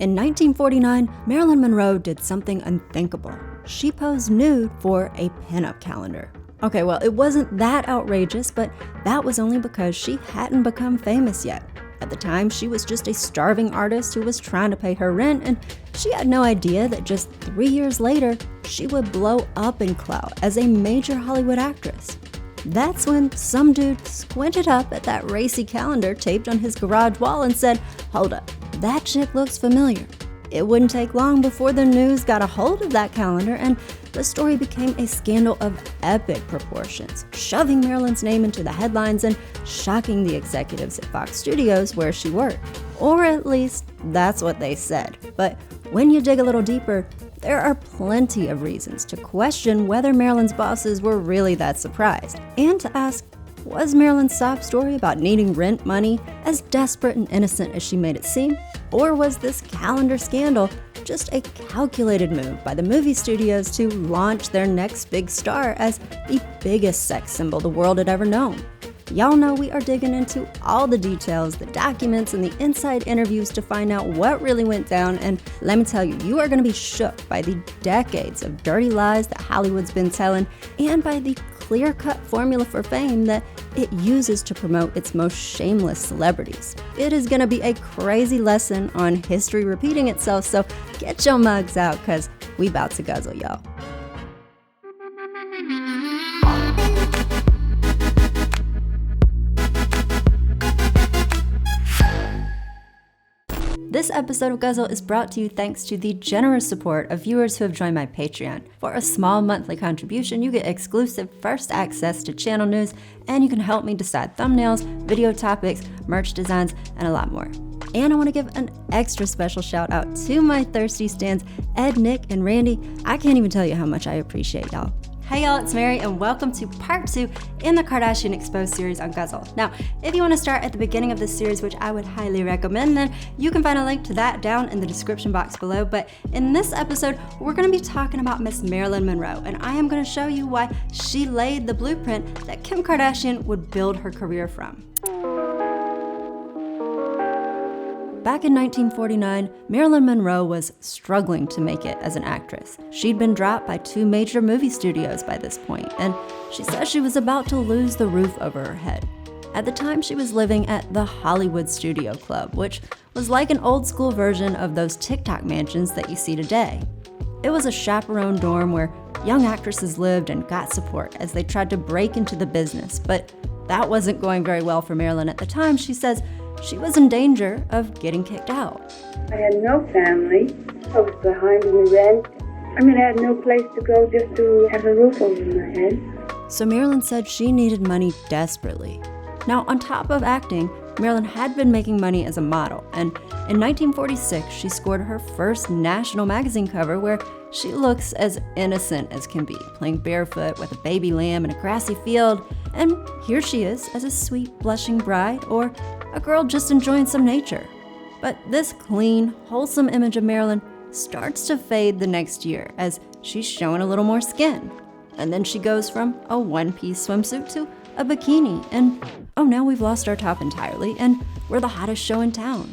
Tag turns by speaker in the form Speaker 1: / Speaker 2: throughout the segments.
Speaker 1: In 1949, Marilyn Monroe did something unthinkable. She posed nude for a pinup calendar. Okay, well, it wasn't that outrageous, but that was only because she hadn't become famous yet. At the time, she was just a starving artist who was trying to pay her rent, and she had no idea that just 3 years later, she would blow up in clout as a major Hollywood actress. That's when some dude squinted up at that racy calendar taped on his garage wall and said, "Hold up, that chick looks familiar." It wouldn't take long before the news got a hold of that calendar, and the story became a scandal of epic proportions, shoving Marilyn's name into the headlines and shocking the executives at Fox Studios where she worked. Or at least, that's what they said. But when you dig a little deeper, there are plenty of reasons to question whether Marilyn's bosses were really that surprised, and to ask, was Marilyn's sob story about needing rent money as desperate and innocent as she made it seem? Or was this calendar scandal just a calculated move by the movie studios to launch their next big star as the biggest sex symbol the world had ever known? Y'all know we are digging into all the details, the documents, and the inside interviews to find out what really went down, and let me tell you, you are going to be shook by the decades of dirty lies that Hollywood's been telling, and by the clear-cut formula for fame that it uses to promote its most shameless celebrities. It is going to be a crazy lesson on history repeating itself, so get your mugs out, cause we about to guzzle, y'all. This episode of Guzzle is brought to you thanks to the generous support of viewers who have joined my Patreon. For a small monthly contribution, you get exclusive first access to channel news, and you can help me decide thumbnails, video topics, merch designs, and a lot more. And I want to give an extra special shout out to my thirsty stans, Ed, Nick, and Randy. I can't even tell you how much I appreciate y'all. Hey y'all, it's Mary, and welcome to part 2 in the Kardashian Exposed series on Guzzle. Now, if you want to start at the beginning of this series, which I would highly recommend, then you can find a link to that down in the description box below. But in this episode, we're going to be talking about Miss Marilyn Monroe, and I am going to show you why she laid the blueprint that Kim Kardashian would build her career from. Back in 1949, Marilyn Monroe was struggling to make it as an actress. She'd been dropped by 2 major movie studios by this point, and she said she was about to lose the roof over her head. At the time, she was living at the Hollywood Studio Club, which was like an old-school version of those TikTok mansions that you see today. It was a chaperone dorm where young actresses lived and got support as they tried to break into the business, but that wasn't going very well for Marilyn at the time. She says she was in danger of getting kicked out.
Speaker 2: I had no family. I was behind in the rent. I had no place to go just to have a roof over my head.
Speaker 1: So Marilyn said she needed money desperately. Now, on top of acting, Marilyn had been making money as a model, and in 1946, she scored her first national magazine cover where she looks as innocent as can be, playing barefoot with a baby lamb in a grassy field, and here she is as a sweet, blushing bride, or a girl just enjoying some nature. But this clean, wholesome image of Marilyn starts to fade the next year as she's showing a little more skin. And then she goes from a one-piece swimsuit to a bikini, and oh, now we've lost our top entirely, and we're the hottest show in town.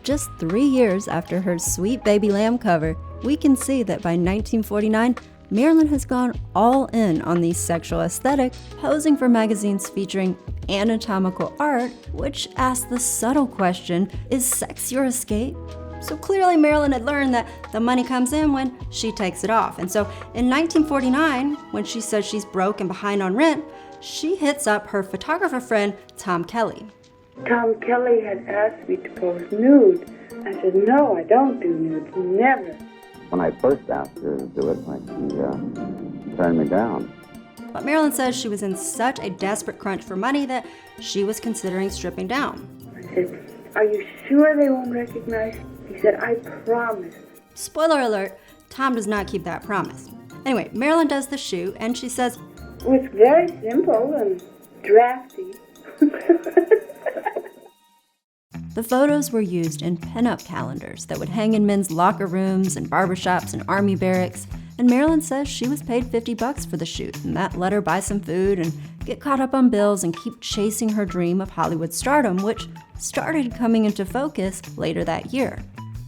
Speaker 1: Just 3 years after her sweet baby lamb cover, we can see that by 1949, Marilyn has gone all in on the sexual aesthetic, posing for magazines featuring anatomical art, which asks the subtle question, is sex your escape? So clearly Marilyn had learned that the money comes in when she takes it off. And so in 1949, when she says she's broke and behind on rent, she hits up her photographer friend, Tom Kelly.
Speaker 2: Tom Kelly had asked me to pose nude. I said, no, I don't do nudes, never.
Speaker 3: When I first asked her to do it, she turned me down.
Speaker 1: But Marilyn says she was in such a desperate crunch for money that she was considering stripping down.
Speaker 2: I said, are you sure they won't recognize? He said, I promise.
Speaker 1: Spoiler alert, Tom does not keep that promise. Anyway, Marilyn does the shoot, and she says,
Speaker 2: it's very simple and drafty.
Speaker 1: The photos were used in pinup calendars that would hang in men's locker rooms and barbershops and army barracks, and Marilyn says she was paid $50 for the shoot, and that let her buy some food and get caught up on bills and keep chasing her dream of Hollywood stardom, which started coming into focus later that year.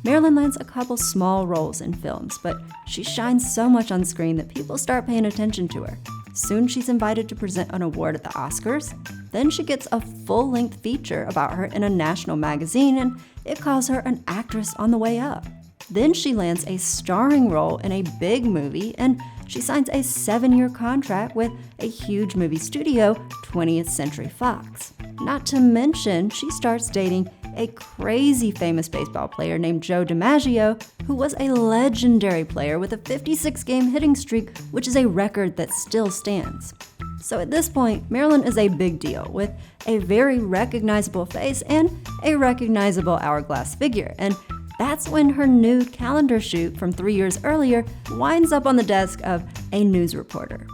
Speaker 1: Marilyn lands a couple small roles in films, but she shines so much on screen that people start paying attention to her. Soon she's invited to present an award at the Oscars. Then she gets a full-length feature about her in a national magazine, and it calls her an actress on the way up. Then she lands a starring role in a big movie, and she signs a 7-year contract with a huge movie studio, 20th Century Fox. Not to mention, she starts dating a crazy famous baseball player named Joe DiMaggio, who was a legendary player with a 56-game hitting streak, which is a record that still stands. So at this point, Marilyn is a big deal, with a very recognizable face and a recognizable hourglass figure, and that's when her nude calendar shoot from 3 years earlier winds up on the desk of a news reporter.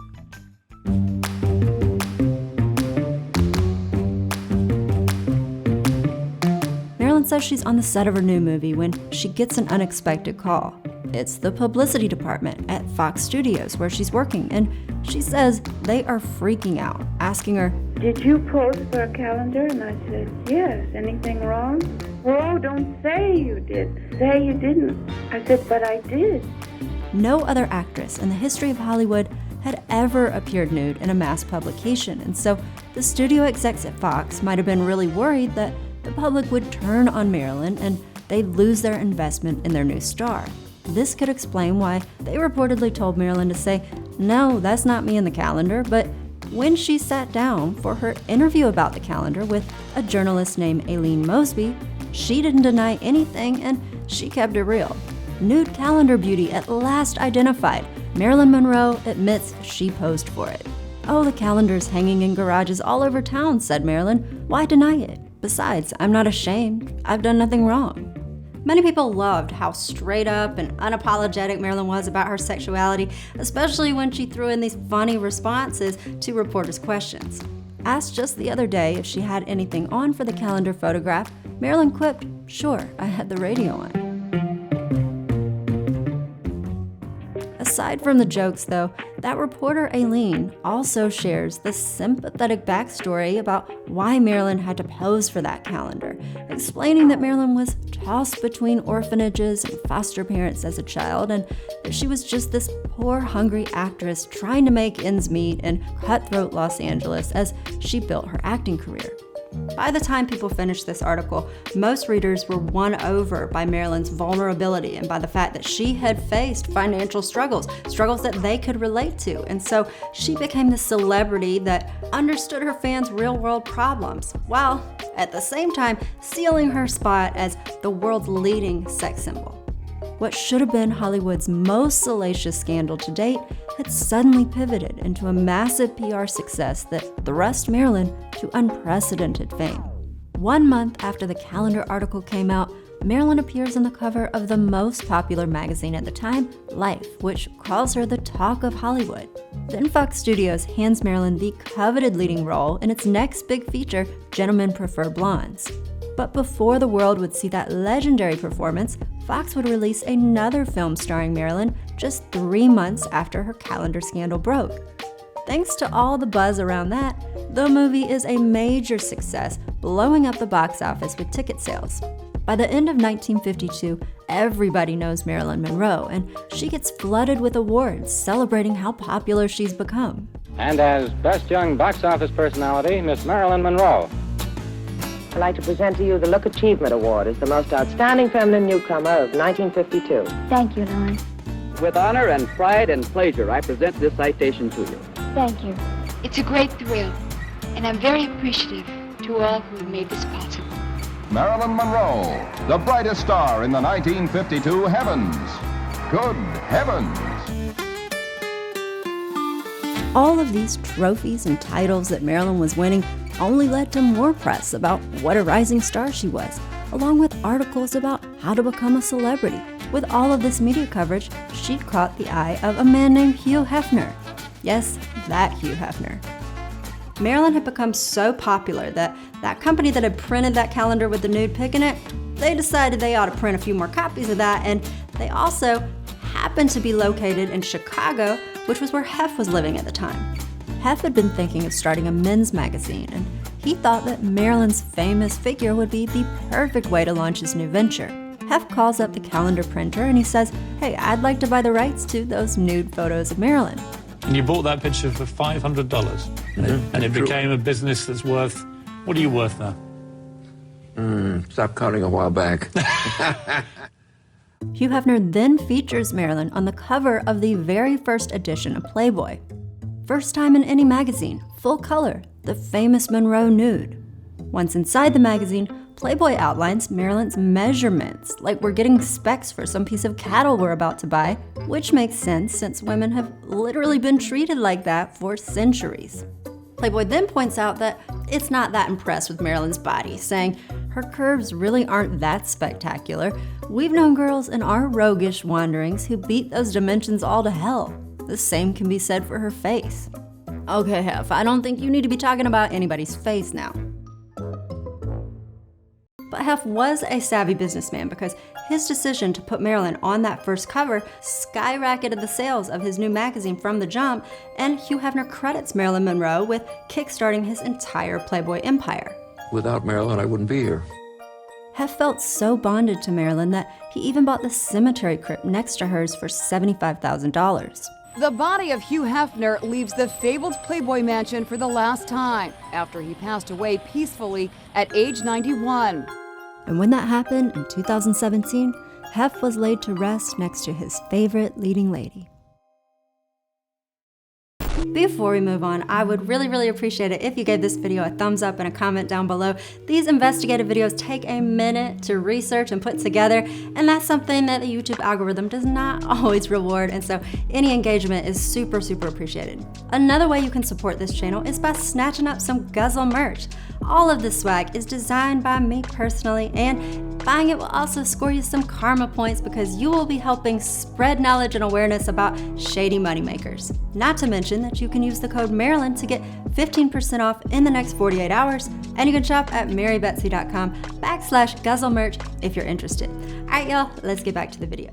Speaker 1: Marilyn says she's on the set of her new movie when she gets an unexpected call. It's the publicity department at Fox Studios where she's working, and she says they are freaking out, asking her,
Speaker 2: "Did you pose for a calendar?" And I said, "Yes. Anything wrong?" "Oh, don't say you did. Say you didn't." I said, "But I did."
Speaker 1: No other actress in the history of Hollywood had ever appeared nude in a mass publication, and so the studio execs at Fox might have been really worried that the public would turn on Marilyn and they'd lose their investment in their new star. This could explain why they reportedly told Marilyn to say, "No, that's not me in the calendar," but when she sat down for her interview about the calendar with a journalist named Aileen Mosby, she didn't deny anything and she kept it real. Nude calendar beauty at last identified. Marilyn Monroe admits she posed for it. "Oh, the calendar's hanging in garages all over town," said Marilyn. "Why deny it? Besides, I'm not ashamed. I've done nothing wrong." Many people loved how straight up and unapologetic Marilyn was about her sexuality, especially when she threw in these funny responses to reporters' questions. Asked just the other day if she had anything on for the calendar photograph, Marilyn quipped, "Sure, I had the radio on." Aside from the jokes, though, that reporter Aileen also shares the sympathetic backstory about why Marilyn had to pose for that calendar, explaining that Marilyn was tossed between orphanages and foster parents as a child, and that she was just this poor, hungry actress trying to make ends meet in cutthroat Los Angeles as she built her acting career. By the time people finished this article, most readers were won over by Marilyn's vulnerability and by the fact that she had faced financial struggles that they could relate to. And so she became the celebrity that understood her fans' real-world problems, while at the same time sealing her spot as the world's leading sex symbol. What should have been Hollywood's most salacious scandal to date had suddenly pivoted into a massive PR success that thrust Marilyn to unprecedented fame. 1 month after the calendar article came out, Marilyn appears on the cover of the most popular magazine at the time, Life, which calls her the talk of Hollywood. Then Fox Studios hands Marilyn the coveted leading role in its next big feature, Gentlemen Prefer Blondes. But before the world would see that legendary performance, Fox would release another film starring Marilyn just 3 months after her calendar scandal broke. Thanks to all the buzz around that, the movie is a major success, blowing up the box office with ticket sales. By the end of 1952, everybody knows Marilyn Monroe, and she gets flooded with awards celebrating how popular she's become.
Speaker 4: And as Best Young Box Office Personality, Miss Marilyn Monroe.
Speaker 5: I'd like to present to you the Look Achievement Award as the most outstanding feminine newcomer of 1952.
Speaker 6: Thank you, Lawrence.
Speaker 7: With honor and pride and pleasure, I present this citation to you.
Speaker 6: Thank you.
Speaker 8: It's a great thrill, and I'm very appreciative to all who made this possible.
Speaker 9: Marilyn Monroe, the brightest star in the 1952 heavens. Good heavens!
Speaker 1: All of these trophies and titles that Marilyn was winning only led to more press about what a rising star she was, along with articles about how to become a celebrity. With all of this media coverage, she caught the eye of a man named Hugh Hefner. Yes, that Hugh Hefner. Marilyn had become so popular that company that had printed that calendar with the nude pic in it, they decided they ought to print a few more copies of that, and they also happened to be located in Chicago, which was where Hef was living at the time. Hef had been thinking of starting a men's magazine, and he thought that Marilyn's famous figure would be the perfect way to launch his new venture. Hef calls up the calendar printer and he says, hey, I'd like to buy the rights to those nude photos of Marilyn.
Speaker 6: And you bought that picture for $500. And it became a business that's worth, what are you worth now?
Speaker 10: Stopped counting a while back.
Speaker 1: Hugh Hefner then features Marilyn on the cover of the very first edition of Playboy. First time in any magazine, full color, the famous Monroe nude. Once inside the magazine, Playboy outlines Marilyn's measurements, like we're getting specs for some piece of cattle we're about to buy, which makes sense since women have literally been treated like that for centuries. Playboy then points out that it's not that impressed with Marilyn's body, saying her curves really aren't that spectacular. We've known girls in our roguish wanderings who beat those dimensions all to hell. The same can be said for her face. Okay, Hef, I don't think you need to be talking about anybody's face now. But Hef was a savvy businessman because his decision to put Marilyn on that first cover skyrocketed the sales of his new magazine from the jump, and Hugh Hefner credits Marilyn Monroe with kickstarting his entire Playboy empire.
Speaker 10: Without Marilyn, I wouldn't be here.
Speaker 1: Hef felt so bonded to Marilyn that he even bought the cemetery crypt next to hers for $75,000.
Speaker 11: The body of Hugh Hefner leaves the fabled Playboy mansion for the last time after he passed away peacefully at age 91.
Speaker 1: And when that happened in 2017, Hef was laid to rest next to his favorite leading lady. Before we move on, I would really appreciate it if you gave this video a thumbs up and a comment down below. These investigative videos take a minute to research and put together, and that's something that the YouTube algorithm does not always reward, and so any engagement is super appreciated. Another way you can support this channel is by snatching up some Guzzle merch. All of this swag is designed by me personally, and buying it will also score you some karma points because you will be helping spread knowledge and awareness about shady moneymakers. Not to mention that you can use the code Marilyn to get 15% off in the next 48 hours, and you can shop at marybetsy.com/Guzzle merch if you're interested. Alright y'all, let's get back to the video.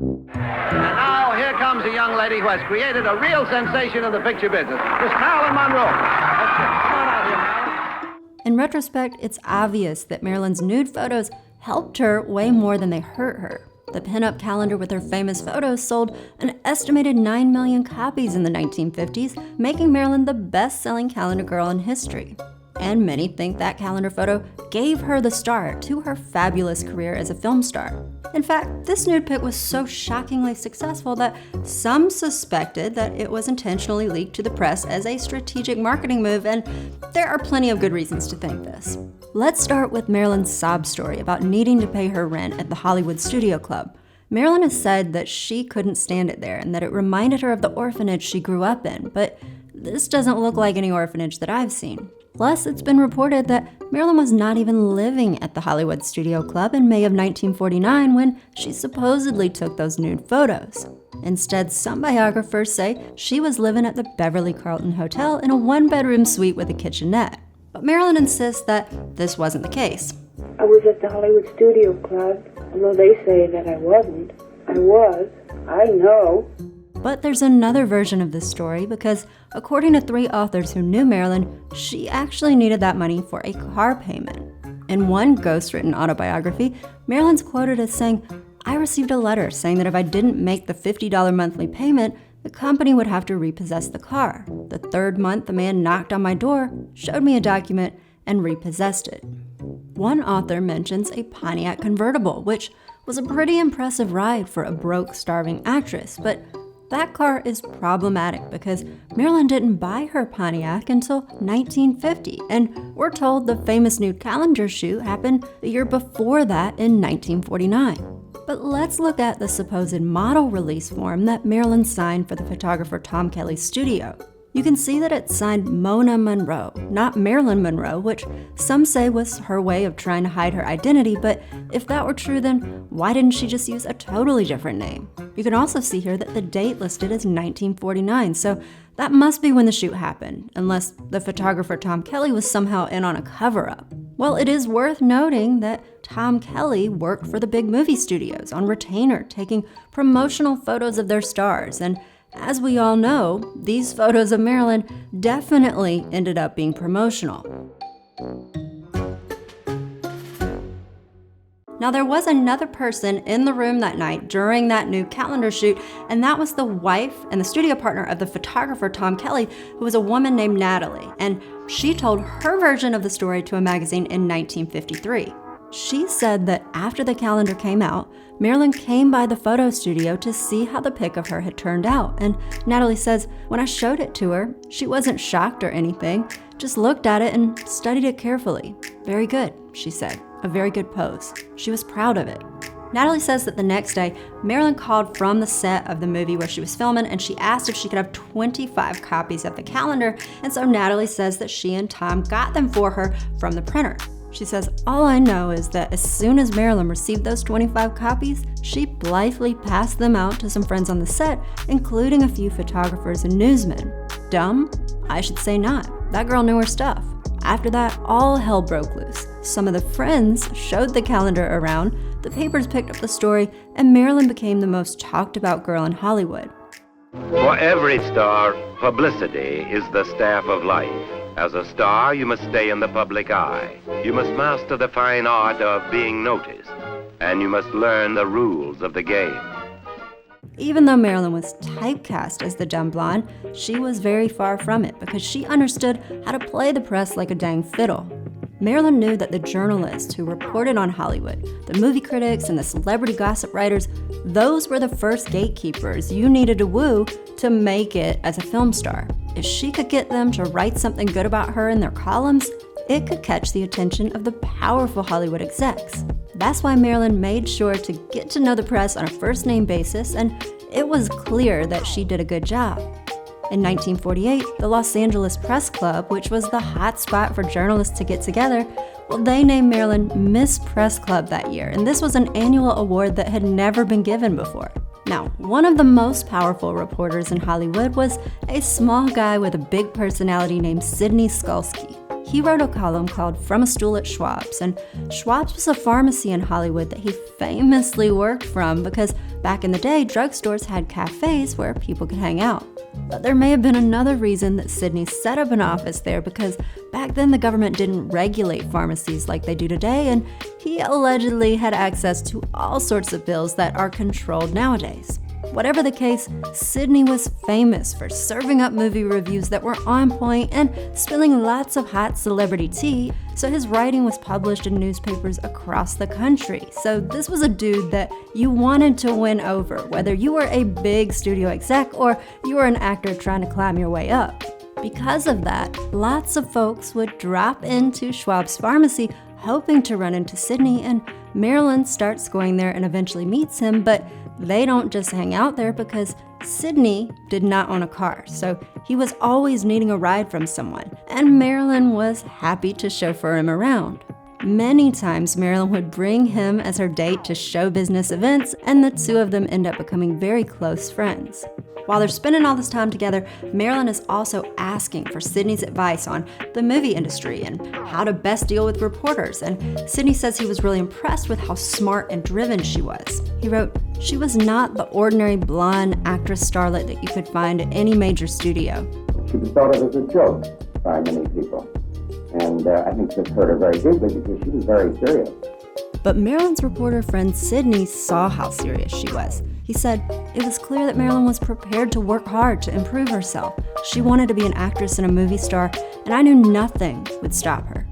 Speaker 7: And now here comes a young lady who has created a real sensation in the picture business, Miss Marilyn Monroe. Come on out here, Marilyn.
Speaker 1: In retrospect, it's obvious that Marilyn's nude photos helped her way more than they hurt her. The pinup calendar with her famous photos sold an estimated 9 million copies in the 1950s, making Marilyn the best-selling calendar girl in history. And many think that calendar photo gave her the start to her fabulous career as a film star. In fact, this nude pic was so shockingly successful that some suspected that it was intentionally leaked to the press as a strategic marketing move, and there are plenty of good reasons to think this. Let's start with Marilyn's sob story about needing to pay her rent at the Hollywood Studio Club. Marilyn has said that she couldn't stand it there and that it reminded her of the orphanage she grew up in, but this doesn't look like any orphanage that I've seen. Plus, it's been reported that Marilyn was not even living at the Hollywood Studio Club in May of 1949 when she supposedly took those nude photos. Instead, some biographers say she was living at the Beverly Carlton Hotel in a one-bedroom suite with a kitchenette. But Marilyn insists that this wasn't the case.
Speaker 2: I was at the Hollywood Studio Club, although they say that I wasn't. I was. I know.
Speaker 1: But there's another version of this story because, according to 3 authors who knew Marilyn, she actually needed that money for a car payment. In one ghost-written autobiography, Marilyn's quoted as saying, "I received a letter saying that if I didn't make the $50 monthly payment, the company would have to repossess the car. The 3rd month, the man knocked on my door, showed me a document, and repossessed it." One author mentions a Pontiac convertible, which was a pretty impressive ride for a broke, starving actress, but that car is problematic because Marilyn didn't buy her Pontiac until 1950, and we're told the famous nude calendar shoot happened the year before that in 1949. But let's look at the supposed model release form that Marilyn signed for the photographer Tom Kelly's studio. You can see that it's signed Mona Monroe, not Marilyn Monroe, which some say was her way of trying to hide her identity, but if that were true, then why didn't she just use a totally different name? You can also see here that the date listed is 1949, so that must be when the shoot happened, unless the photographer Tom Kelly was somehow in on a cover-up. Well, it is worth noting that Tom Kelly worked for the big movie studios on retainer, taking promotional photos of their stars, and as we all know, these photos of Marilyn definitely ended up being promotional. Now, there was another person in the room that night during that new calendar shoot, and that was the wife and the studio partner of the photographer Tom Kelly, who was a woman named Natalie, and she told her version of the story to a magazine in 1953. She said that after the calendar came out, Marilyn came by the photo studio to see how the pic of her had turned out, and Natalie says, when I showed it to her, she wasn't shocked or anything, just looked at it and studied it carefully. Very good, she said. A very good pose. She was proud of it. Natalie says that the next day, Marilyn called from the set of the movie where she was filming, and she asked if she could have 25 copies of the calendar, and so Natalie says that she and Tom got them for her from the printer. She says, all I know is that as soon as Marilyn received those 25 copies, she blithely passed them out to some friends on the set, including a few photographers and newsmen. Dumb? I should say not. That girl knew her stuff. After that, all hell broke loose. Some of the friends showed the calendar around, the papers picked up the story, and Marilyn became the most talked about girl in Hollywood.
Speaker 12: For every star, publicity is the staff of life. As a star, you must stay in the public eye. You must master the fine art of being noticed, and you must learn the rules of the game.
Speaker 1: Even though Marilyn was typecast as the dumb blonde, she was very far from it because she understood how to play the press like a dang fiddle. Marilyn knew that the journalists who reported on Hollywood, the movie critics and the celebrity gossip writers, those were the first gatekeepers you needed to woo to make it as a film star. If she could get them to write something good about her in their columns, it could catch the attention of the powerful Hollywood execs. That's why Marilyn made sure to get to know the press on a first-name basis, and it was clear that she did a good job. In 1948, the Los Angeles Press Club, which was the hot spot for journalists to get together, well, they named Marilyn Miss Press Club that year, and this was an annual award that had never been given before. Now, one of the most powerful reporters in Hollywood was a small guy with a big personality named Sidney Skulski. He wrote a column called From a Stool at Schwab's, and Schwab's was a pharmacy in Hollywood that he famously worked from because back in the day, drugstores had cafes where people could hang out. But there may have been another reason that Sidney set up an office there because back then the government didn't regulate pharmacies like they do today, and he allegedly had access to all sorts of pills that are controlled nowadays. Whatever the case, Sidney was famous for serving up movie reviews that were on point and spilling lots of hot celebrity tea, so his writing was published in newspapers across the country. So this was a dude that you wanted to win over, whether you were a big studio exec or you were an actor trying to climb your way up. Because of that, lots of folks would drop into Schwab's pharmacy hoping to run into Sidney, and Marilyn starts going there and eventually meets him, but they don't just hang out there because Sidney did not own a car, so he was always needing a ride from someone, and Marilyn was happy to chauffeur him around. Many times, Marilyn would bring him as her date to show business events, and the two of them end up becoming very close friends. While they're spending all this time together, Marilyn is also asking for Sidney's advice on the movie industry and how to best deal with reporters, and Sidney says he was really impressed with how smart and driven she was. He wrote, "She was not the ordinary blonde actress starlet that you could find at any major studio."
Speaker 3: She was thought of as a joke by many people. And I think this hurt her very deeply because she was very serious.
Speaker 1: But Marilyn's reporter friend Sidney saw how serious she was. He said, it was clear that Marilyn was prepared to work hard to improve herself. She wanted to be an actress and a movie star, and I knew nothing would stop her.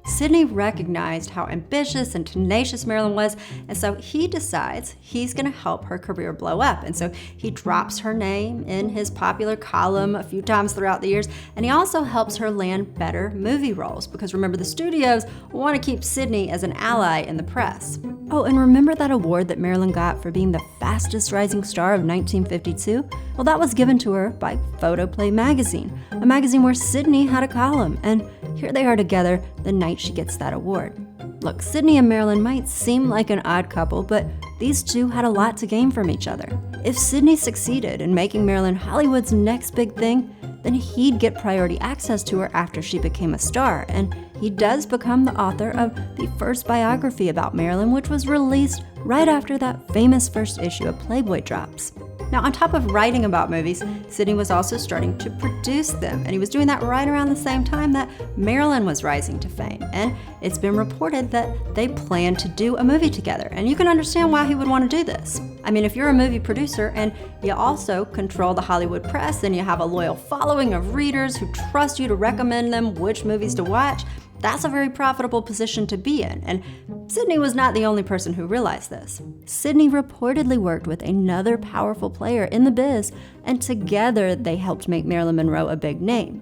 Speaker 1: Sidney recognized how ambitious and tenacious Marilyn was, and so he decides he's going to help her career blow up. And so he drops her name in his popular column a few times throughout the years, and he also helps her land better movie roles, because remember, the studios want to keep Sidney as an ally in the press. Oh, and remember that award that Marilyn got for being the fastest rising star of 1952? Well, that was given to her by Photoplay magazine, a magazine where Sidney had a column, and here they are together the night she gets that award. Look, Sidney and Marilyn might seem like an odd couple, but these two had a lot to gain from each other. If Sidney succeeded in making Marilyn Hollywood's next big thing, then he'd get priority access to her after she became a star, and he does become the author of the first biography about Marilyn, which was released right after that famous first issue of Playboy drops. Now, on top of writing about movies, Sidney was also starting to produce them, and he was doing that right around the same time that Marilyn was rising to fame. And it's been reported that they planned to do a movie together, and you can understand why he would want to do this. I mean, if you're a movie producer and you also control the Hollywood press and you have a loyal following of readers who trust you to recommend them which movies to watch, that's a very profitable position to be in, and Sidney was not the only person who realized this. Sidney reportedly worked with another powerful player in the biz, and together they helped make Marilyn Monroe a big name.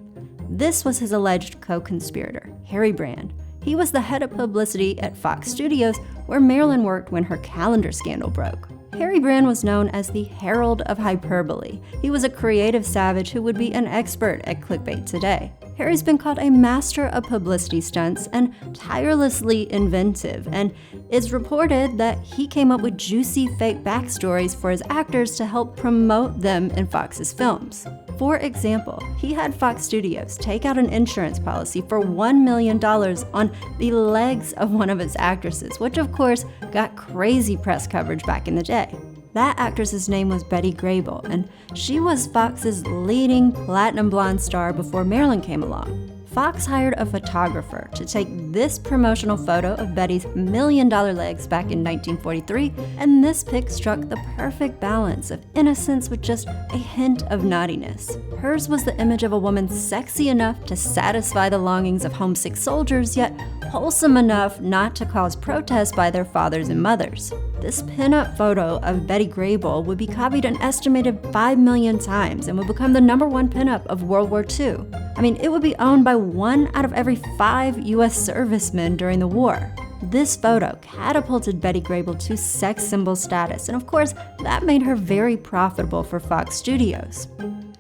Speaker 1: This was his alleged co-conspirator, Harry Brand. He was the head of publicity at Fox Studios, where Marilyn worked when her calendar scandal broke. Harry Brand was known as the Herald of Hyperbole. He was a creative savage who would be an expert at clickbait today. Harry's been called a master of publicity stunts and tirelessly inventive, and it's reported that he came up with juicy fake backstories for his actors to help promote them in Fox's films. For example, he had Fox Studios take out an insurance policy for $1 million on the legs of one of its actresses, which of course got crazy press coverage back in the day. That actress's name was Betty Grable, and she was Fox's leading platinum blonde star before Marilyn came along. Fox hired a photographer to take this promotional photo of Betty's $1 million legs back in 1943, and this pic struck the perfect balance of innocence with just a hint of naughtiness. Hers was the image of a woman sexy enough to satisfy the longings of homesick soldiers, yet wholesome enough not to cause protest by their fathers and mothers. This pinup photo of Betty Grable would be copied an estimated 5 million times and would become the #1 pinup of World War II. I mean, it would be owned by 1 out of every 5 US servicemen during the war. This photo catapulted Betty Grable to sex symbol status, and of course, that made her very profitable for Fox Studios.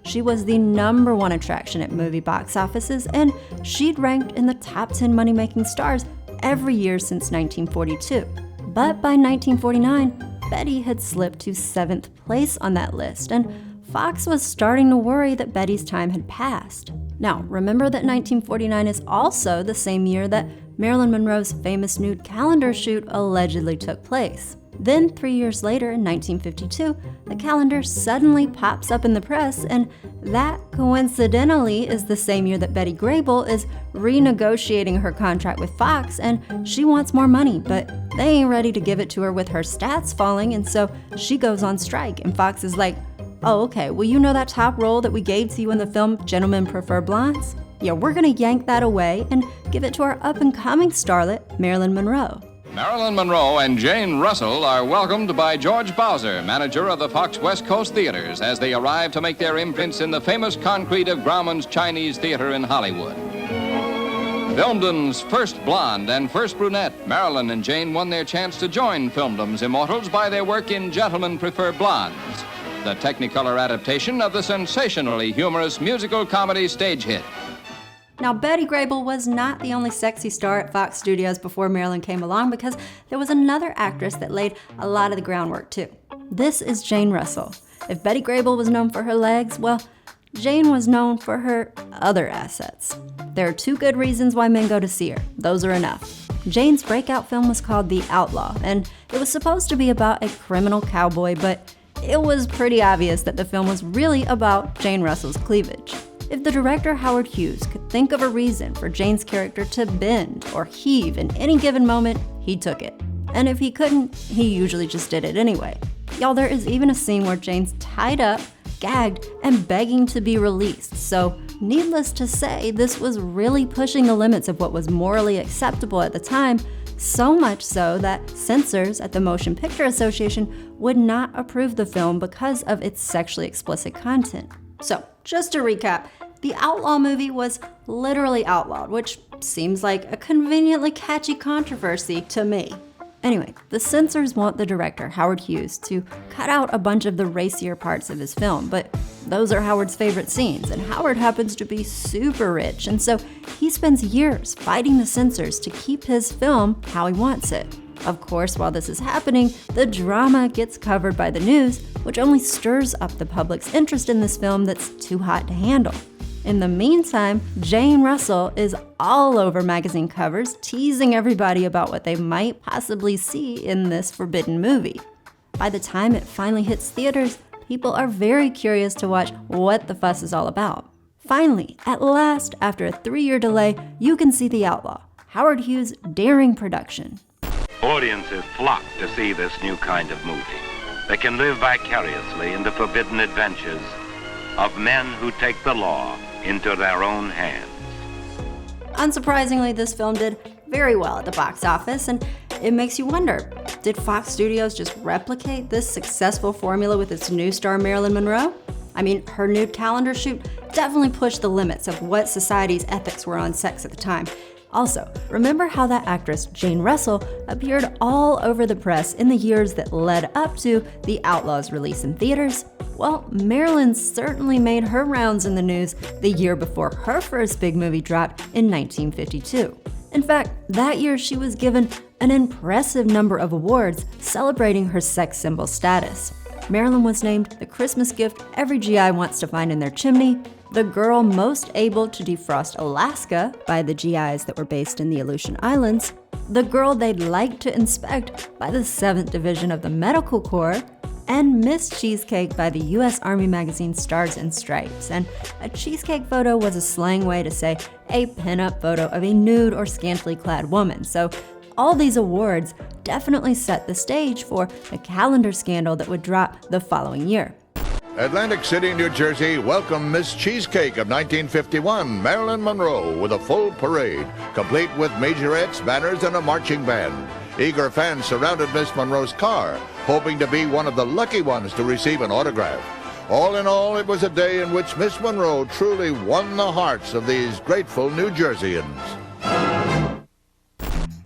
Speaker 1: She was the #1 attraction at movie box offices, and she'd ranked in the top 10 money-making stars every year since 1942. But by 1949, Betty had slipped to 7th place on that list, and Fox was starting to worry that Betty's time had passed. Now, remember that 1949 is also the same year that Marilyn Monroe's famous nude calendar shoot allegedly took place. Then, 3 years later, in 1952, the calendar suddenly pops up in the press, and that coincidentally is the same year that Betty Grable is renegotiating her contract with Fox, and she wants more money, but they ain't ready to give it to her with her stats falling, and so she goes on strike, and Fox is like, oh, okay, well, you know that top role that we gave to you in the film Gentlemen Prefer Blondes? Yeah, we're gonna yank that away and give it to our up-and-coming starlet, Marilyn Monroe.
Speaker 9: Marilyn Monroe and Jane Russell are welcomed by George Bowser, manager of the Fox West Coast Theaters, as they arrive to make their imprints in the famous concrete of Grauman's Chinese Theater in Hollywood. Filmdom's first blonde and first brunette, Marilyn and Jane won their chance to join Filmdom's immortals by their work in Gentlemen Prefer Blondes, the Technicolor adaptation of the sensationally humorous musical comedy stage hit.
Speaker 1: Now, Betty Grable was not the only sexy star at Fox Studios before Marilyn came along, because there was another actress that laid a lot of the groundwork too. This is Jane Russell. If Betty Grable was known for her legs, well, Jane was known for her other assets. There are 2 good reasons why men go to see her. Those are enough. Jane's breakout film was called The Outlaw, and it was supposed to be about a criminal cowboy, but it was pretty obvious that the film was really about Jane Russell's cleavage. If the director Howard Hughes could think of a reason for Jane's character to bend or heave in any given moment, he took it. And if he couldn't, he usually just did it anyway. Y'all, there is even a scene where Jane's tied up, gagged, and begging to be released. So, needless to say, this was really pushing the limits of what was morally acceptable at the time, so much so that censors at the Motion Picture Association would not approve the film because of its sexually explicit content. So, just to recap, the Outlaw movie was literally outlawed, which seems like a conveniently catchy controversy to me. Anyway, the censors want the director, Howard Hughes, to cut out a bunch of the racier parts of his film, but those are Howard's favorite scenes, and Howard happens to be super rich, and so he spends years fighting the censors to keep his film how he wants it. Of course, while this is happening, the drama gets covered by the news, which only stirs up the public's interest in this film that's too hot to handle. In the meantime, Jane Russell is all over magazine covers, teasing everybody about what they might possibly see in this forbidden movie. By the time it finally hits theaters, People are very curious to watch what the fuss is all about. Finally, at last, after a 3-year delay, you can see The Outlaw, Howard Hughes' daring production.
Speaker 12: Audiences flock to see this new kind of movie. They can live vicariously in the forbidden adventures of men who take the law into their own hands.
Speaker 1: Unsurprisingly, this film did very well at the box office, and it makes you wonder, did Fox Studios just replicate this successful formula with its new star Marilyn Monroe? I mean, her nude calendar shoot definitely pushed the limits of what society's ethics were on sex at the time. Also, remember how that actress Jane Russell appeared all over the press in the years that led up to The Outlaw's release in theaters? Well, Marilyn certainly made her rounds in the news the year before her first big movie dropped in 1952. In fact, that year she was given an impressive number of awards celebrating her sex symbol status. Marilyn was named the Christmas gift every GI wants to find in their chimney, the girl most able to defrost Alaska by the GIs that were based in the Aleutian Islands, the girl they'd like to inspect by the 7th Division of the Medical Corps, and Miss Cheesecake by the U.S. Army magazine Stars and Stripes. And a cheesecake photo was a slang way to say a pinup photo of a nude or scantily clad woman. So all these awards definitely set the stage for the calendar scandal that would drop the following year.
Speaker 13: Atlantic City, New Jersey welcomed Miss Cheesecake of 1951, Marilyn Monroe, with a full parade, complete with majorettes, banners, and a marching band. Eager fans surrounded Miss Monroe's car, hoping to be one of the lucky ones to receive an autograph. All in all, it was a day in which Miss Monroe truly won the hearts of these grateful New Jerseyans.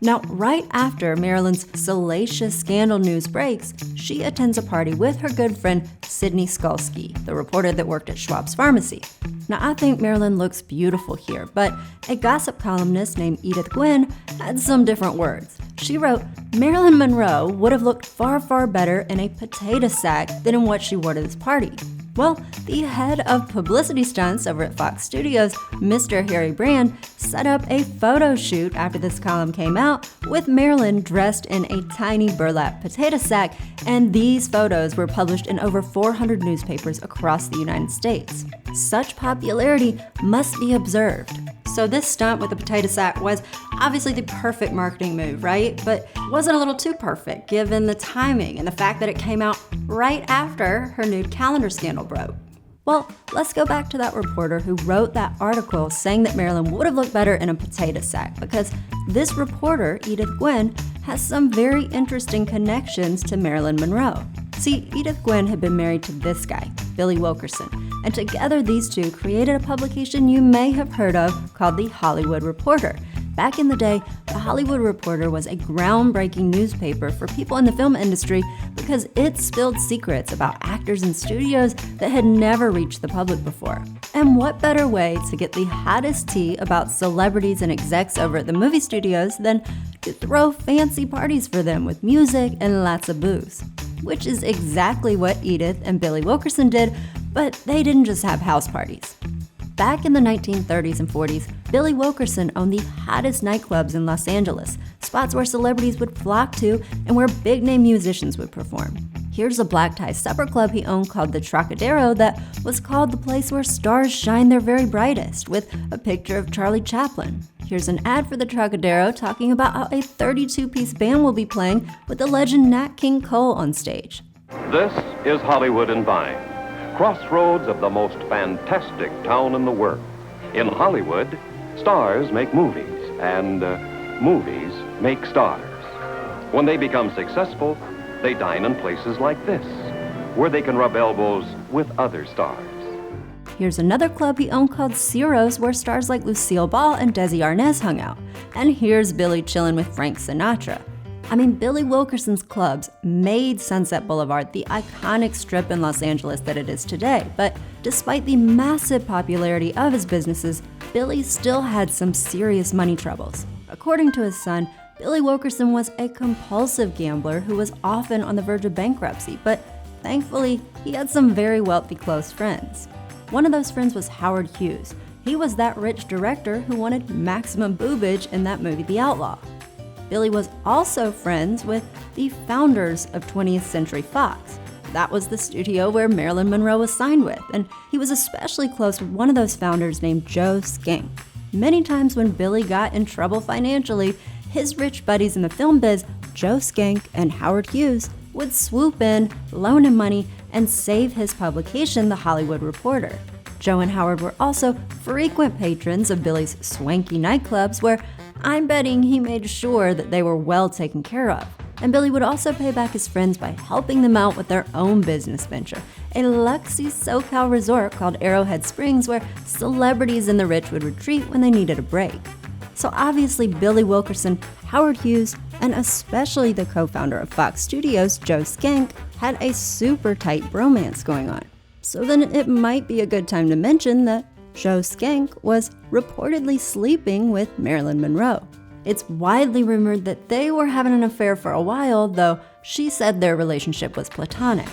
Speaker 1: Now, right after Marilyn's salacious scandal news breaks, she attends a party with her good friend Sydney Skolsky, the reporter that worked at Schwab's Pharmacy. Now, I think Marilyn looks beautiful here, but a gossip columnist named Edith Gwynn had some different words. She wrote, Marilyn Monroe would have looked far, far better in a potato sack than in what she wore to this party. Well, the head of publicity stunts over at Fox Studios, Mr. Harry Brand, set up a photo shoot after this column came out with Marilyn dressed in a tiny burlap potato sack, and these photos were published in over 400 newspapers across the United States. Such popularity must be observed. So this stunt with the potato sack was obviously the perfect marketing move, right? But was it a little too perfect given the timing and the fact that it came out right after her nude calendar scandal broke? Well, let's go back to that reporter who wrote that article saying that Marilyn would have looked better in a potato sack, because this reporter, Edith Gwynn, has some very interesting connections to Marilyn Monroe. See, Edith Gwynn had been married to this guy, Billy Wilkerson, and together these two created a publication you may have heard of called The Hollywood Reporter. Back in the day, The Hollywood Reporter was a groundbreaking newspaper for people in the film industry because it spilled secrets about actors and studios that had never reached the public before. And what better way to get the hottest tea about celebrities and execs over at the movie studios than to throw fancy parties for them with music and lots of booze? Which is exactly what Edith and Billy Wilkerson did, but they didn't just have house parties. Back in the 1930s and 40s, Billy Wilkerson owned the hottest nightclubs in Los Angeles, spots where celebrities would flock to and where big-name musicians would perform. Here's a black-tie supper club he owned called the Trocadero that was called the place where stars shine their very brightest, with a picture of Charlie Chaplin. Here's an ad for the Trocadero talking about how a 32-piece band will be playing with the legend Nat King Cole on stage.
Speaker 14: This is Hollywood and Vine, crossroads of the most fantastic town in the world. In Hollywood, stars make movies, and movies make stars. When they become successful, they dine in places like this, where they can rub elbows with other stars.
Speaker 1: Here's another club he owned called Ciro's, where stars like Lucille Ball and Desi Arnaz hung out. And here's Billy chilling with Frank Sinatra. I mean, Billy Wilkerson's clubs made Sunset Boulevard the iconic strip in Los Angeles that it is today. But despite the massive popularity of his businesses, Billy still had some serious money troubles. According to his son, Billy Wilkerson was a compulsive gambler who was often on the verge of bankruptcy, but thankfully, he had some very wealthy close friends. One of those friends was Howard Hughes. He was that rich director who wanted maximum boobage in that movie, The Outlaw. Billy was also friends with the founders of 20th Century Fox. That was the studio where Marilyn Monroe was signed with, and he was especially close with one of those founders named Joe Skank. Many times when Billy got in trouble financially, his rich buddies in the film biz, Joe Skank and Howard Hughes, would swoop in, loan him money, and save his publication, The Hollywood Reporter. Joe and Howard were also frequent patrons of Billy's swanky nightclubs, where I'm betting he made sure that they were well taken care of. And Billy would also pay back his friends by helping them out with their own business venture, a luxury SoCal resort called Arrowhead Springs, where celebrities and the rich would retreat when they needed a break. So obviously Billy Wilkerson, Howard Hughes, and especially the co-founder of Fox Studios, Joe Skank, had a super tight bromance going on. So then it might be a good time to mention that Joe Skank was reportedly sleeping with Marilyn Monroe. It's widely rumored that they were having an affair for a while, though she said their relationship was platonic.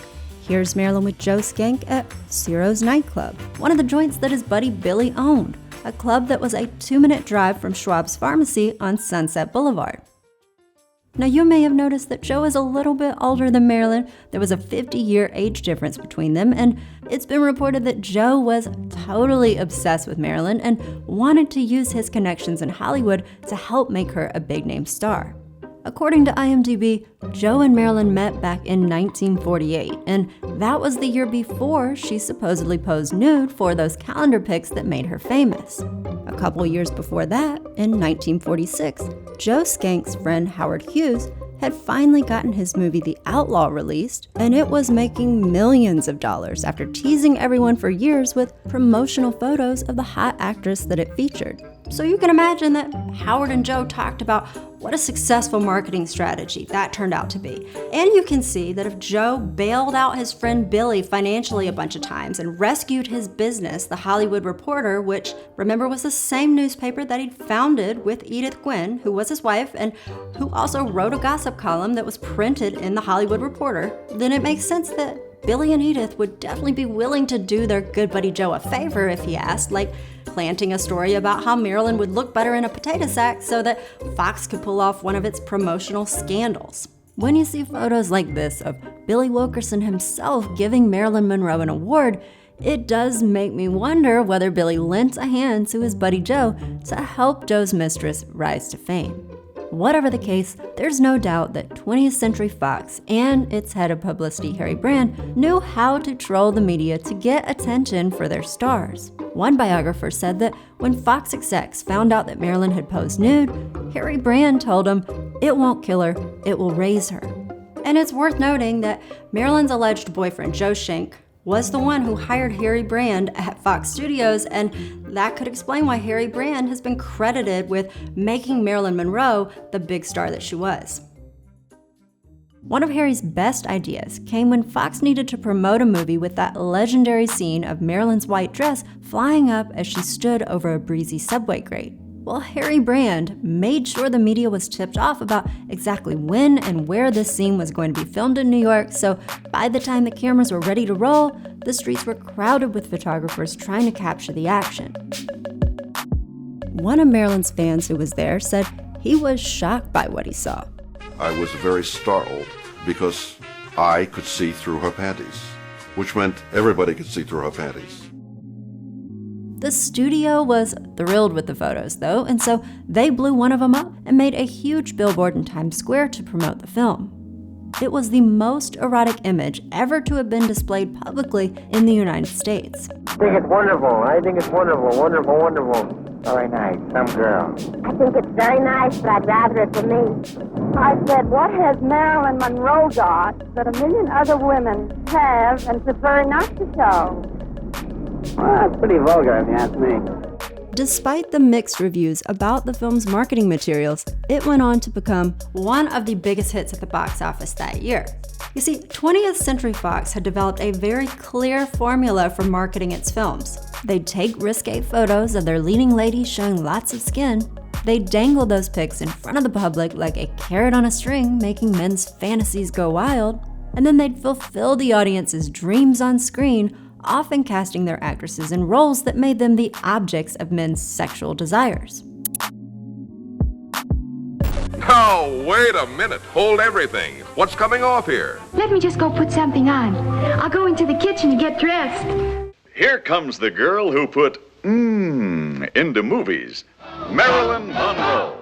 Speaker 1: Here's Marilyn with Joe Skank at Ciro's nightclub, one of the joints that his buddy Billy owned, a club that was a 2-minute drive from Schwab's Pharmacy on Sunset Boulevard. Now, you may have noticed that Joe is a little bit older than Marilyn. There was a 50-year age difference between them, and it's been reported that Joe was totally obsessed with Marilyn and wanted to use his connections in Hollywood to help make her a big-name star. According to IMDb, Joe and Marilyn met back in 1948, and that was the year before she supposedly posed nude for those calendar pics that made her famous. A couple years before that, in 1946, Joe Skank's friend Howard Hughes had finally gotten his movie The Outlaw released, and it was making millions of dollars after teasing everyone for years with promotional photos of the hot actress that it featured. So you can imagine that Howard and Joe talked about what a successful marketing strategy that turned out to be. And you can see that if Joe bailed out his friend Billy financially a bunch of times and rescued his business, The Hollywood Reporter, which, remember, was the same newspaper that he'd founded with Edith Gwynn, who was his wife, and who also wrote a gossip column that was printed in The Hollywood Reporter, then it makes sense that Billy and Edith would definitely be willing to do their good buddy Joe a favor if he asked, like planting a story about how Marilyn would look better in a potato sack so that Fox could pull off one of its promotional scandals. When you see photos like this of Billy Wilkerson himself giving Marilyn Monroe an award, it does make me wonder whether Billy lent a hand to his buddy Joe to help Joe's mistress rise to fame. Whatever the case, there's no doubt that 20th Century Fox and its head of publicity, Harry Brand, knew how to troll the media to get attention for their stars. One biographer said that when Fox execs found out that Marilyn had posed nude, Harry Brand told him, "It won't kill her, it will raise her." And it's worth noting that Marilyn's alleged boyfriend, Joe Skank, was the one who hired Harry Brand at Fox Studios, and that could explain why Harry Brand has been credited with making Marilyn Monroe the big star that she was. One of Harry's best ideas came when Fox needed to promote a movie with that legendary scene of Marilyn's white dress flying up as she stood over a breezy subway grate. Well, Harry Brand made sure the media was tipped off about exactly when and where this scene was going to be filmed in New York, so by the time the cameras were ready to roll, the streets were crowded with photographers trying to capture the action. One of Marilyn's fans who was there said he was shocked by what he saw.
Speaker 15: I was very startled because I could see through her panties, which meant everybody could see through her panties.
Speaker 1: The studio was thrilled with the photos, though, and so they blew one of them up and made a huge billboard in Times Square to promote the film. It was the most erotic image ever to have been displayed publicly in the United States.
Speaker 3: I think it's wonderful. I think it's wonderful, wonderful, wonderful. Very nice, some girl.
Speaker 16: I think it's very nice, but I'd rather it for me.
Speaker 2: I said, what has Marilyn Monroe got that a million other women have and prefer not to show?
Speaker 3: Well, that's pretty vulgar, if you ask me.
Speaker 1: Despite the mixed reviews about the film's marketing materials, it went on to become one of the biggest hits at the box office that year. You see, 20th Century Fox had developed a very clear formula for marketing its films. They'd take risque photos of their leading ladies showing lots of skin. They'd dangle those pics in front of the public like a carrot on a string, making men's fantasies go wild. And then they'd fulfill the audience's dreams on screen, often casting their actresses in roles that made them the objects of men's sexual desires.
Speaker 17: Now, wait a minute. Hold everything. What's coming off here?
Speaker 8: Let me just go put something on. I'll go into the kitchen to get dressed.
Speaker 18: Here comes the girl who put into movies. Marilyn Monroe.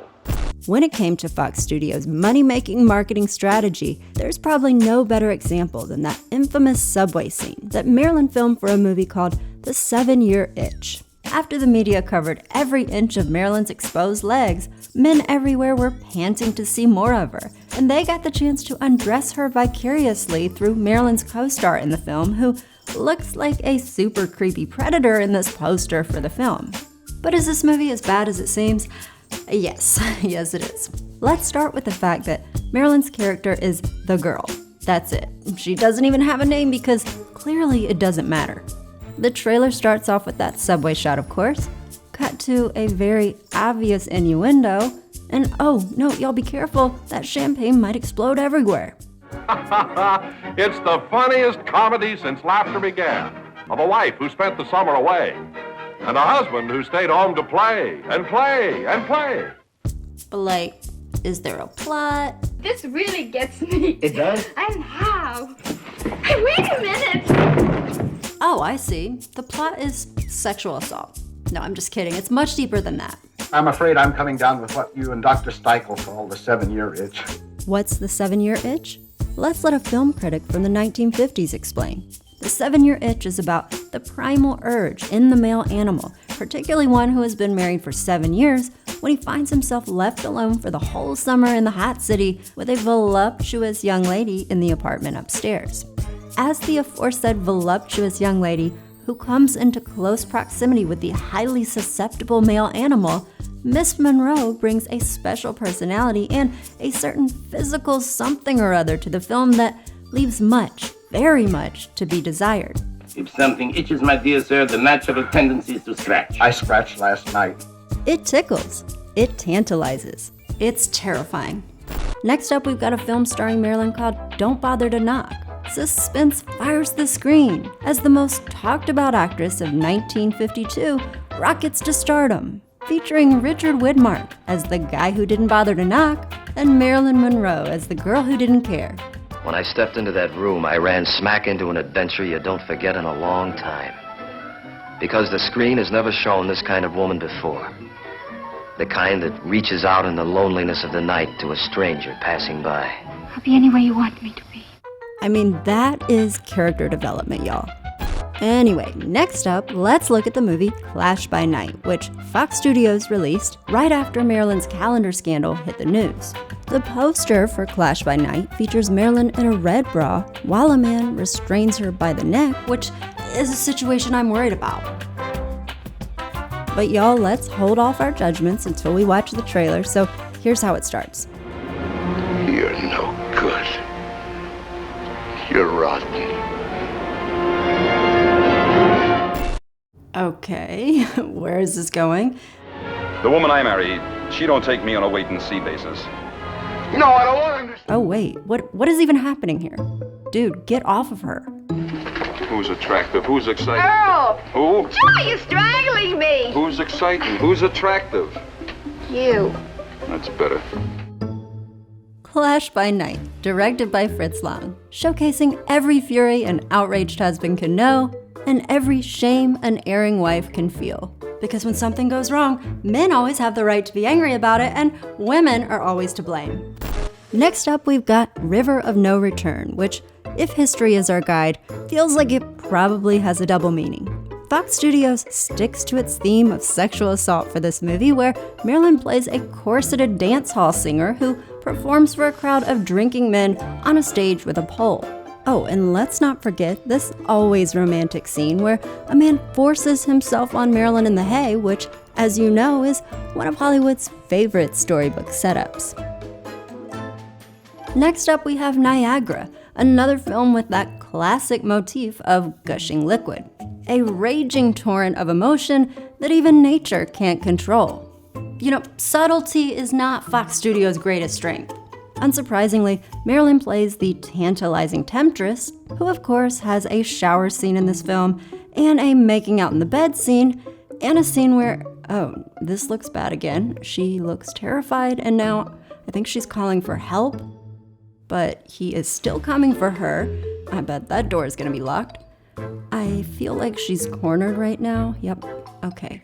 Speaker 1: When it came to Fox Studios' money-making marketing strategy, there's probably no better example than that infamous subway scene that Marilyn filmed for a movie called The 7-Year Itch. After the media covered every inch of Marilyn's exposed legs, men everywhere were panting to see more of her, and they got the chance to undress her vicariously through Marilyn's co-star in the film, who looks like a super creepy predator in this poster for the film. But is this movie as bad as it seems? Yes, yes it is. Let's start with the fact that Marilyn's character is the girl. That's it. She doesn't even have a name because clearly it doesn't matter. The trailer starts off with that subway shot, of course, cut to a very obvious innuendo, and oh no, y'all be careful, that champagne might explode everywhere.
Speaker 14: It's the funniest comedy since laughter began, of a wife who spent the summer away, and a husband who stayed home to play and play and play.
Speaker 1: But like, is there a plot?
Speaker 8: This really gets me.
Speaker 3: It does?
Speaker 8: And how? Hey, wait a minute!
Speaker 1: Oh, I see. The plot is sexual assault. No, I'm just kidding. It's much deeper than that.
Speaker 19: I'm afraid I'm coming down with what you and Dr. Steichel call the 7-year itch.
Speaker 1: What's the 7-year itch? Let's let a film critic from the 1950s explain. The 7-year itch is about the primal urge in the male animal, particularly one who has been married for 7 years, when he finds himself left alone for the whole summer in the hot city with a voluptuous young lady in the apartment upstairs. As the aforesaid voluptuous young lady who comes into close proximity with the highly susceptible male animal, Miss Monroe brings a special personality and a certain physical something or other to the film that leaves much, very much, to be desired.
Speaker 3: If something itches, my dear sir, the natural tendency is to scratch.
Speaker 19: I scratched last night.
Speaker 1: It tickles. It tantalizes. It's terrifying. Next up, we've got a film starring Marilyn called Don't Bother to Knock. Suspense fires the screen as the most talked about actress of 1952 rockets to stardom, featuring Richard Widmark as the guy who didn't bother to knock and Marilyn Monroe as the girl who didn't care.
Speaker 20: When I stepped into that room, I ran smack into an adventure you don't forget in a long time. Because the screen has never shown this kind of woman before. The kind that reaches out in the loneliness of the night to a stranger passing by.
Speaker 8: I'll be anywhere you want me to be.
Speaker 1: I mean, that is character development, y'all. Anyway, next up, let's look at the movie Clash by Night, which Fox Studios released right after Marilyn's calendar scandal hit the news. The poster for Clash by Night features Marilyn in a red bra while a man restrains her by the neck, which is a situation I'm worried about. But y'all, let's hold off our judgments until we watch the trailer, so here's how it starts.
Speaker 21: You're no good. You're rotten.
Speaker 1: Okay, where is this going?
Speaker 22: The woman I marry, she don't take me on a wait-and-see basis.
Speaker 21: No, I don't want to understand.
Speaker 1: Oh wait, what is even happening here? Dude, get off of her.
Speaker 22: Who's attractive? Who's exciting?
Speaker 8: Earl!
Speaker 22: Who?
Speaker 8: Joe, you're strangling me!
Speaker 22: Who's exciting? Who's attractive?
Speaker 8: You.
Speaker 22: That's better.
Speaker 1: Clash by Night, directed by Fritz Lang, showcasing every fury an outraged husband can know and every shame an erring wife can feel. Because when something goes wrong, men always have the right to be angry about it, and women are always to blame. Next up, we've got River of No Return, which, if history is our guide, feels like it probably has a double meaning. Fox Studios sticks to its theme of sexual assault for this movie, where Marilyn plays a corseted dance hall singer who performs for a crowd of drinking men on a stage with a pole. Oh, and let's not forget this always romantic scene where a man forces himself on Marilyn in the hay, which, as you know, is one of Hollywood's favorite storybook setups. Next up, we have Niagara, another film with that classic motif of gushing liquid, a raging torrent of emotion that even nature can't control. You know, subtlety is not Fox Studios' greatest strength. Unsurprisingly, Marilyn plays the tantalizing temptress, who of course has a shower scene in this film, and a making out in the bed scene, and a scene where, oh, this looks bad again. She looks terrified, and now I think she's calling for help, but he is still coming for her. I bet that door is gonna be locked. I feel like she's cornered right now. Yep, okay.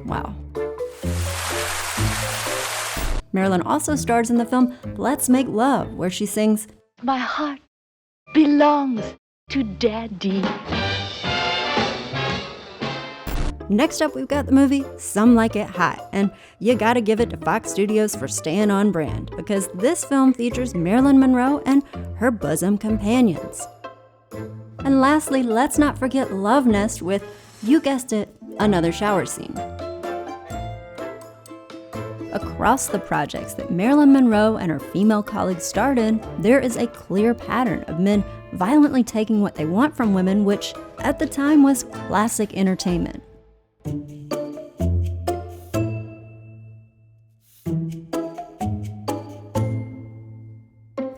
Speaker 1: Wow. Marilyn also stars in the film Let's Make Love, where she sings,
Speaker 8: My heart belongs to Daddy.
Speaker 1: Next up, we've got the movie Some Like It Hot, and you gotta give it to Fox Studios for staying on brand, because this film features Marilyn Monroe and her bosom companions. And lastly, let's not forget Love Nest with, you guessed it, another shower scene. Across the projects that Marilyn Monroe and her female colleagues starred in, there is a clear pattern of men violently taking what they want from women, which at the time was classic entertainment.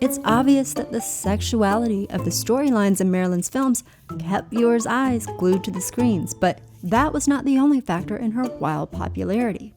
Speaker 1: It's obvious that the sexuality of the storylines in Marilyn's films kept viewers' eyes glued to the screens, but that was not the only factor in her wild popularity.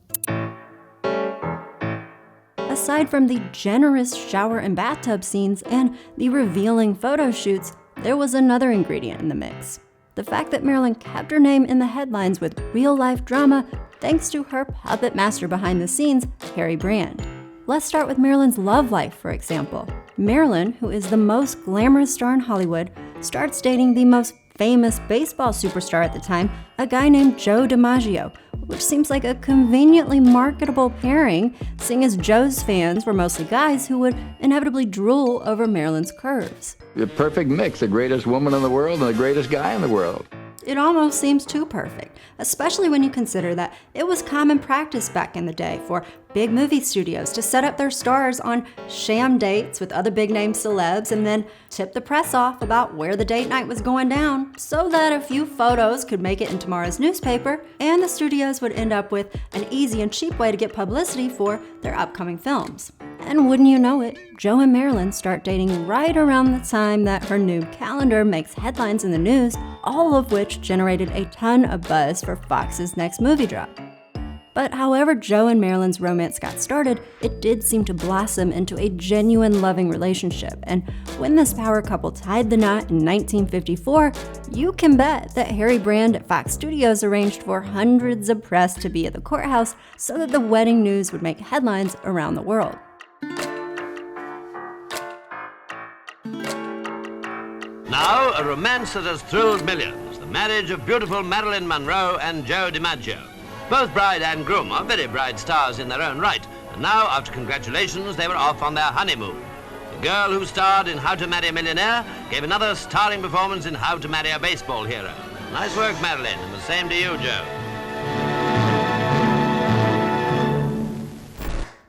Speaker 1: Aside from the generous shower and bathtub scenes and the revealing photo shoots, there was another ingredient in the mix. The fact that Marilyn kept her name in the headlines with real-life drama thanks to her puppet master behind the scenes, Harry Brand. Let's start with Marilyn's love life, for example. Marilyn, who is the most glamorous star in Hollywood, starts dating the most famous baseball superstar at the time, a guy named Joe DiMaggio, which seems like a conveniently marketable pairing, seeing as Joe's fans were mostly guys who would inevitably drool over Marilyn's curves.
Speaker 10: The perfect mix, the greatest woman in the world and the greatest guy in the world.
Speaker 1: It almost seems too perfect, especially when you consider that it was common practice back in the day for big movie studios to set up their stars on sham dates with other big-name celebs and then tip the press off about where the date night was going down so that a few photos could make it in tomorrow's newspaper and the studios would end up with an easy and cheap way to get publicity for their upcoming films. And wouldn't you know it, Joe and Marilyn start dating right around the time that her nude calendar makes headlines in the news, all of which generated a ton of buzz for Fox's next movie drop. But however Joe and Marilyn's romance got started, it did seem to blossom into a genuine loving relationship, and when this power couple tied the knot in 1954, you can bet that Harry Brand at Fox Studios arranged for hundreds of press to be at the courthouse so that the wedding news would make headlines around the world.
Speaker 4: Now, a romance that has thrilled millions, the marriage of beautiful Marilyn Monroe and Joe DiMaggio. Both bride and groom are very bright stars in their own right, and now, after congratulations, they were off on their honeymoon. The girl who starred in How to Marry a Millionaire gave another starring performance in How to Marry a Baseball Hero. Nice work, Marilyn, and the same to you, Joe.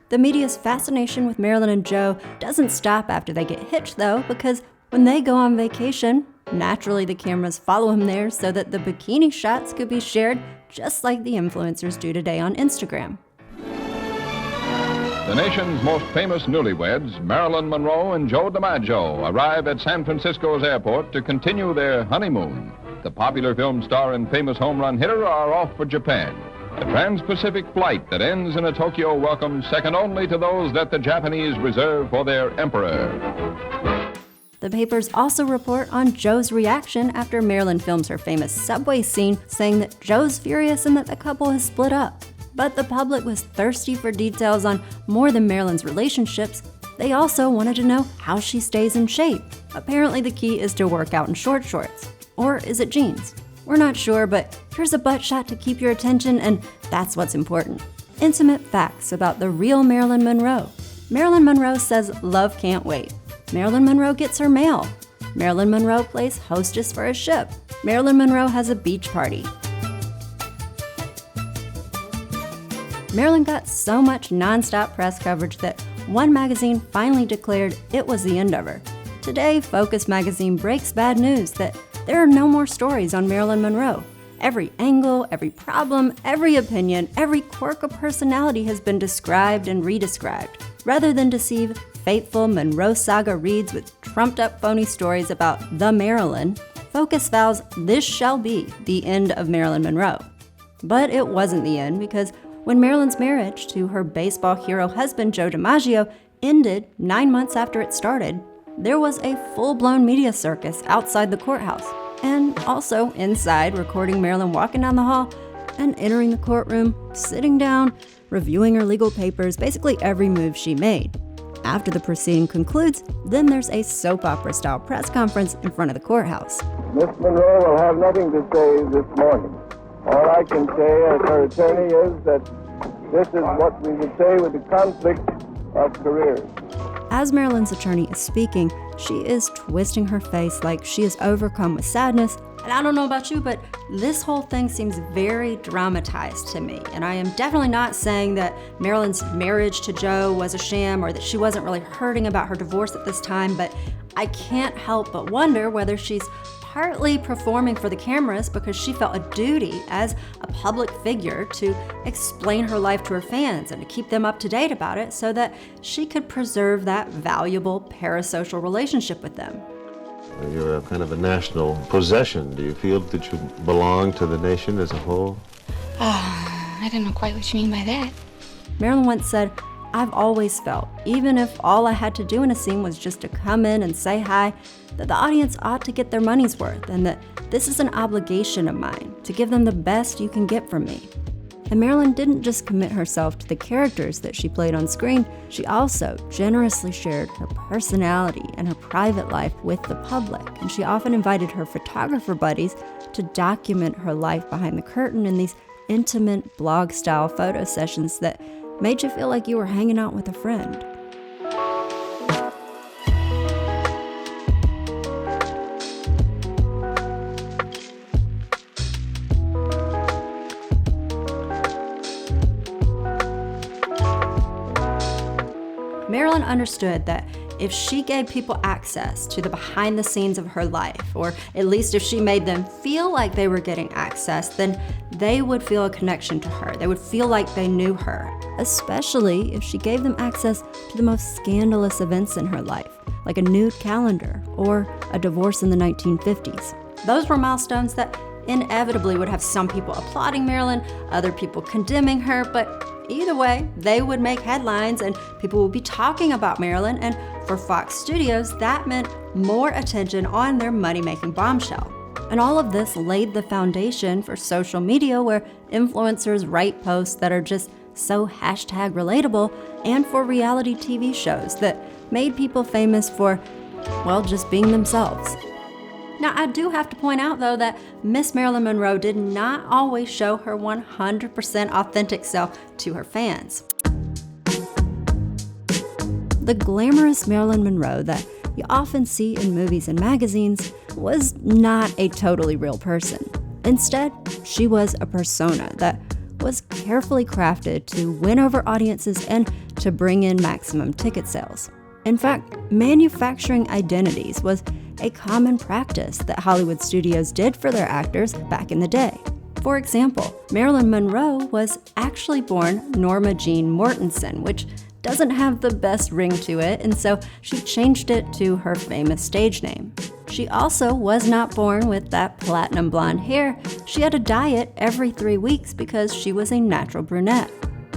Speaker 1: The media's fascination with Marilyn and Joe doesn't stop after they get hitched, though, because when they go on vacation, naturally the cameras follow him there so that the bikini shots could be shared just like the influencers do today on Instagram.
Speaker 9: The nation's most famous newlyweds, Marilyn Monroe and Joe DiMaggio, arrive at San Francisco's airport to continue their honeymoon. The popular film star and famous home run hitter are off for Japan. A trans-Pacific flight that ends in a Tokyo welcome second only to those that the Japanese reserve for their emperor.
Speaker 1: The papers also report on Joe's reaction after Marilyn films her famous subway scene, saying that Joe's furious and that the couple has split up. But the public was thirsty for details on more than Marilyn's relationships. They also wanted to know how she stays in shape. Apparently the key is to work out in short shorts. Or is it jeans? We're not sure, but here's a butt shot to keep your attention, and that's what's important. Intimate facts about the real Marilyn Monroe. Marilyn Monroe says love can't wait. Marilyn Monroe gets her mail. Marilyn Monroe plays hostess for a ship. Marilyn Monroe has a beach party. Marilyn got so much non-stop press coverage that one magazine finally declared it was the end of her. Today, Focus magazine breaks bad news that there are no more stories on Marilyn Monroe. Every angle, every problem, every opinion, every quirk of personality has been described and redescribed. Rather than deceive faithful Monroe saga reads with trumped-up phony stories about the Marilyn, Focus vows this shall be the end of Marilyn Monroe. But it wasn't the end, because when Marilyn's marriage to her baseball hero husband Joe DiMaggio ended 9 months after it started. There was a full-blown media circus outside the courthouse, and also inside, recording Marilyn walking down the hall and entering the courtroom, sitting down, reviewing her legal papers, basically every move she made. After the proceeding concludes, then there's a soap opera-style press conference in front of the courthouse.
Speaker 21: Miss Monroe will have nothing to say this morning. All I can say as her attorney is that this is what we would say with the conflict of careers.
Speaker 1: As Marilyn's attorney is speaking, she is twisting her face like she is overcome with sadness. And I don't know about you, but this whole thing seems very dramatized to me. And I am definitely not saying that Marilyn's marriage to Joe was a sham or that she wasn't really hurting about her divorce at this time, but I can't help but wonder whether she's partly performing for the cameras because she felt a duty as a public figure to explain her life to her fans and to keep them up to date about it so that she could preserve that valuable parasocial relationship with them.
Speaker 5: You're a kind of a national possession. Do you feel that you belong to the nation as a whole?
Speaker 8: I don't know quite what you mean by that.
Speaker 1: Marilyn once said, "I've always felt, even if all I had to do in a scene was just to come in and say hi, that the audience ought to get their money's worth and that this is an obligation of mine, to give them the best you can get from me." And Marilyn didn't just commit herself to the characters that she played on screen, she also generously shared her personality and her private life with the public, and she often invited her photographer buddies to document her life behind the curtain in these intimate blog-style photo sessions that made you feel like you were hanging out with a friend. Marilyn understood that if she gave people access to the behind the scenes of her life, or at least if she made them feel like they were getting access, then they would feel a connection to her. They would feel like they knew her, especially if she gave them access to the most scandalous events in her life, like a nude calendar or a divorce in the 1950s. Those were milestones that inevitably would have some people applauding Marilyn, other people condemning her, but either way, they would make headlines and people would be talking about Marilyn, and for Fox Studios, that meant more attention on their money-making bombshell. And all of this laid the foundation for social media where influencers write posts that are just so hashtag relatable, and for reality TV shows that made people famous for, well, just being themselves. Now, I do have to point out, though, that Miss Marilyn Monroe did not always show her 100% authentic self to her fans. The glamorous Marilyn Monroe that you often see in movies and magazines was not a totally real person. Instead, she was a persona that was carefully crafted to win over audiences and to bring in maximum ticket sales. In fact, manufacturing identities was a common practice that Hollywood studios did for their actors back in the day. For example, Marilyn Monroe was actually born Norma Jean Mortensen, which doesn't have the best ring to it, and so she changed it to her famous stage name. She also was not born with that platinum blonde hair. She had to dye it every 3 weeks because she was a natural brunette.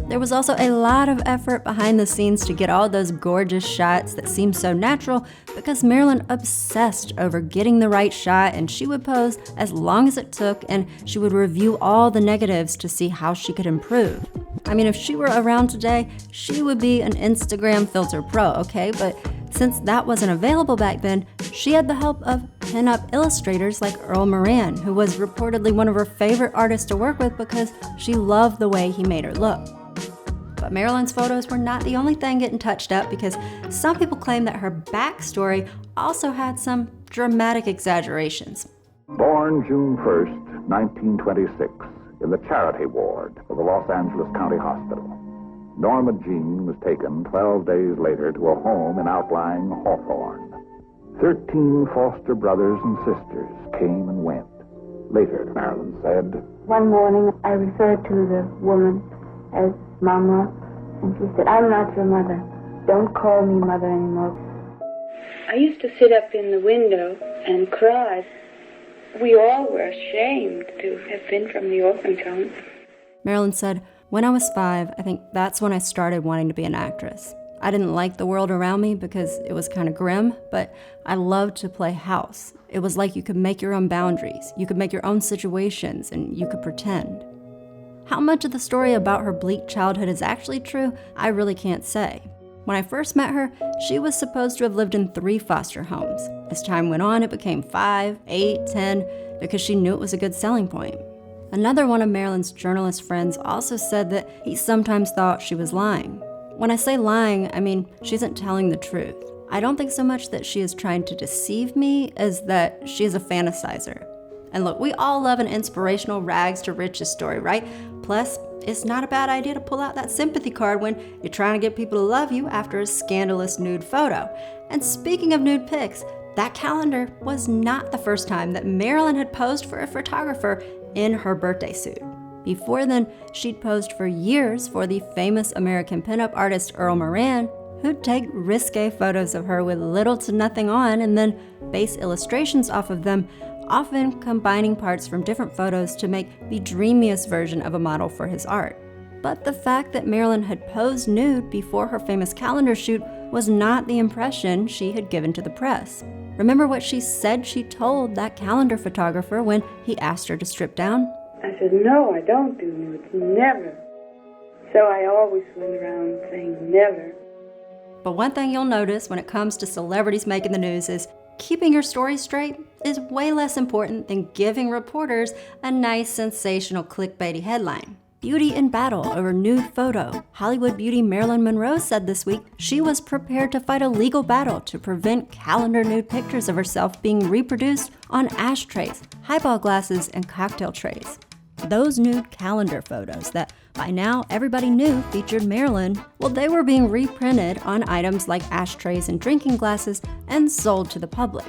Speaker 1: There was also a lot of effort behind the scenes to get all those gorgeous shots that seemed so natural because Marilyn obsessed over getting the right shot, and she would pose as long as it took, and she would review all the negatives to see how she could improve. I mean, if she were around today, she would be an Instagram filter pro, okay? But since that wasn't available back then, she had the help of pin-up illustrators like Earl Moran, who was reportedly one of her favorite artists to work with because she loved the way he made her look. But Marilyn's photos were not the only thing getting touched up, because some people claim that her backstory also had some dramatic exaggerations.
Speaker 6: Born June 1st, 1926, in the charity ward of the Los Angeles County Hospital, Norma Jean was taken 12 days later to a home in outlying Hawthorne. 13 foster brothers and sisters came and went. Later, Marilyn said,
Speaker 2: One morning, I referred to the woman as Mama, and she said, "I'm not your mother. Don't call me mother anymore." I used to sit up in the window and cry. We all were ashamed to have been from the orphan home.
Speaker 1: Marilyn said, "When I was 5, I think that's when I started wanting to be an actress. I didn't like the world around me because it was kind of grim, but I loved to play house. It was like you could make your own boundaries, you could make your own situations, and you could pretend. How much of the story about her bleak childhood is actually true, I really can't say. When I first met her, she was supposed to have lived in 3 foster homes. As time went on, it became 5, 8, 10, because she knew it was a good selling point. Another one of Marilyn's journalist friends also said that he sometimes thought she was lying. When I say lying, I mean she isn't telling the truth. I don't think so much that she is trying to deceive me as that she is a fantasizer. And look, we all love an inspirational rags to riches story, right? Plus, it's not a bad idea to pull out that sympathy card when you're trying to get people to love you after a scandalous nude photo. And speaking of nude pics, that calendar was not the first time that Marilyn had posed for a photographer in her birthday suit. Before then, she'd posed for years for the famous American pinup artist Earl Moran, who'd take risque photos of her with little to nothing on and then base illustrations off of them, often combining parts from different photos to make the dreamiest version of a model for his art. But the fact that Marilyn had posed nude before her famous calendar shoot was not the impression she had given to the press. Remember what she said she told that calendar photographer when he asked her to strip down?
Speaker 2: I said, no, I don't do nudes, never. So I always went around saying never.
Speaker 1: But one thing you'll notice when it comes to celebrities making the news is keeping your story straight is way less important than giving reporters a nice, sensational, clickbaity headline. Beauty in battle over nude photo. Hollywood beauty Marilyn Monroe said this week she was prepared to fight a legal battle to prevent calendar nude pictures of herself being reproduced on ashtrays, highball glasses, and cocktail trays. Those nude calendar photos that by now everybody knew featured Marilyn, well, they were being reprinted on items like ashtrays and drinking glasses and sold to the public.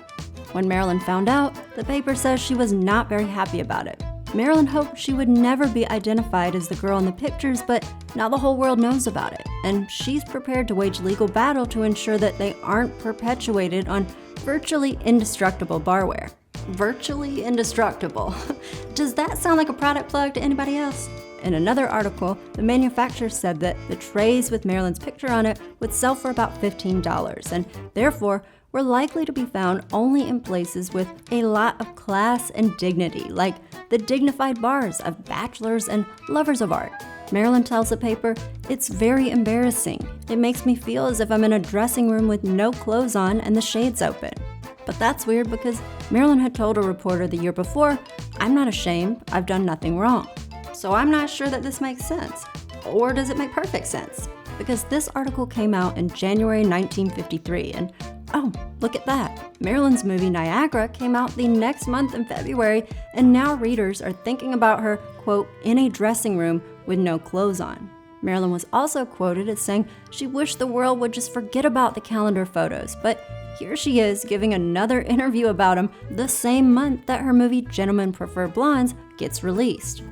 Speaker 1: When Marilyn found out, the paper says she was not very happy about it. Marilyn hoped she would never be identified as the girl in the pictures, but now the whole world knows about it, and she's prepared to wage legal battle to ensure that they aren't perpetuated on virtually indestructible barware. Virtually indestructible. Does that sound like a product plug to anybody else? In another article, the manufacturer said that the trays with Marilyn's picture on it would sell for about $15, and therefore were likely to be found only in places with a lot of class and dignity, like the dignified bars of bachelors and lovers of art. Marilyn tells the paper, "It's very embarrassing. It makes me feel as if I'm in a dressing room with no clothes on and the shades open." But that's weird because Marilyn had told a reporter the year before, "I'm not ashamed, I've done nothing wrong." So I'm not sure that this makes sense. Or does it make perfect sense? Because this article came out in January 1953, and oh, look at that. Marilyn's movie Niagara came out the next month in February, and now readers are thinking about her, quote, in a dressing room with no clothes on. Marilyn was also quoted as saying she wished the world would just forget about the calendar photos, but here she is giving another interview about them the same month that her movie Gentlemen Prefer Blondes gets released.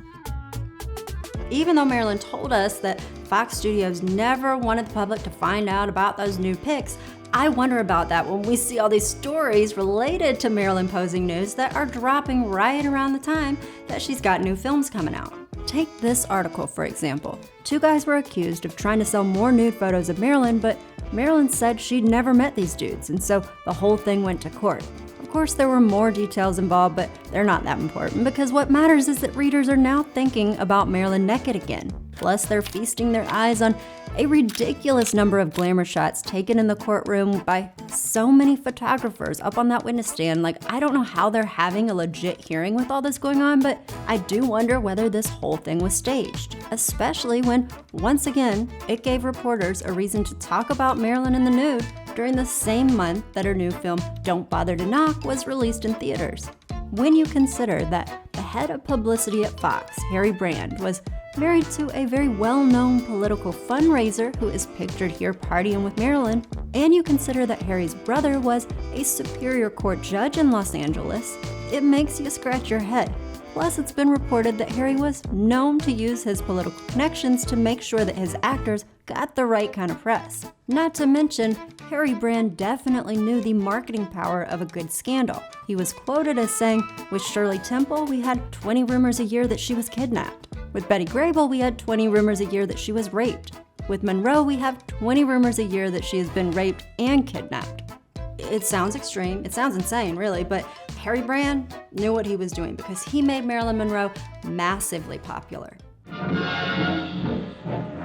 Speaker 1: Even though Marilyn told us that Fox Studios never wanted the public to find out about those nude pics, I wonder about that when we see all these stories related to Marilyn posing nudes that are dropping right around the time that she's got new films coming out. Take this article, for example. 2 guys were accused of trying to sell more nude photos of Marilyn, but Marilyn said she'd never met these dudes, and so the whole thing went to court. Of course, there were more details involved, but they're not that important because what matters is that readers are now thinking about Marilyn naked again. Plus, they're feasting their eyes on a ridiculous number of glamour shots taken in the courtroom by so many photographers up on that witness stand. Like, I don't know how they're having a legit hearing with all this going on, but I do wonder whether this whole thing was staged, especially when, once again, it gave reporters a reason to talk about Marilyn in the nude during the same month that her new film Don't Bother to Knock was released in theaters. When you consider that the head of publicity at Fox, Harry Brand, was married to a very well-known political fundraiser who is pictured here partying with Marilyn, and you consider that Harry's brother was a Superior Court judge in Los Angeles, it makes you scratch your head. Plus, it's been reported that Harry was known to use his political connections to make sure that his actors got the right kind of press. Not to mention, Harry Brand definitely knew the marketing power of a good scandal. He was quoted as saying, "With Shirley Temple, we had 20 rumors a year that she was kidnapped. With Betty Grable, we had 20 rumors a year that she was raped." With Monroe, we have 20 rumors a year that she has been raped and kidnapped. It sounds extreme, it sounds insane, really, but Harry Brand knew what he was doing because he made Marilyn Monroe massively popular.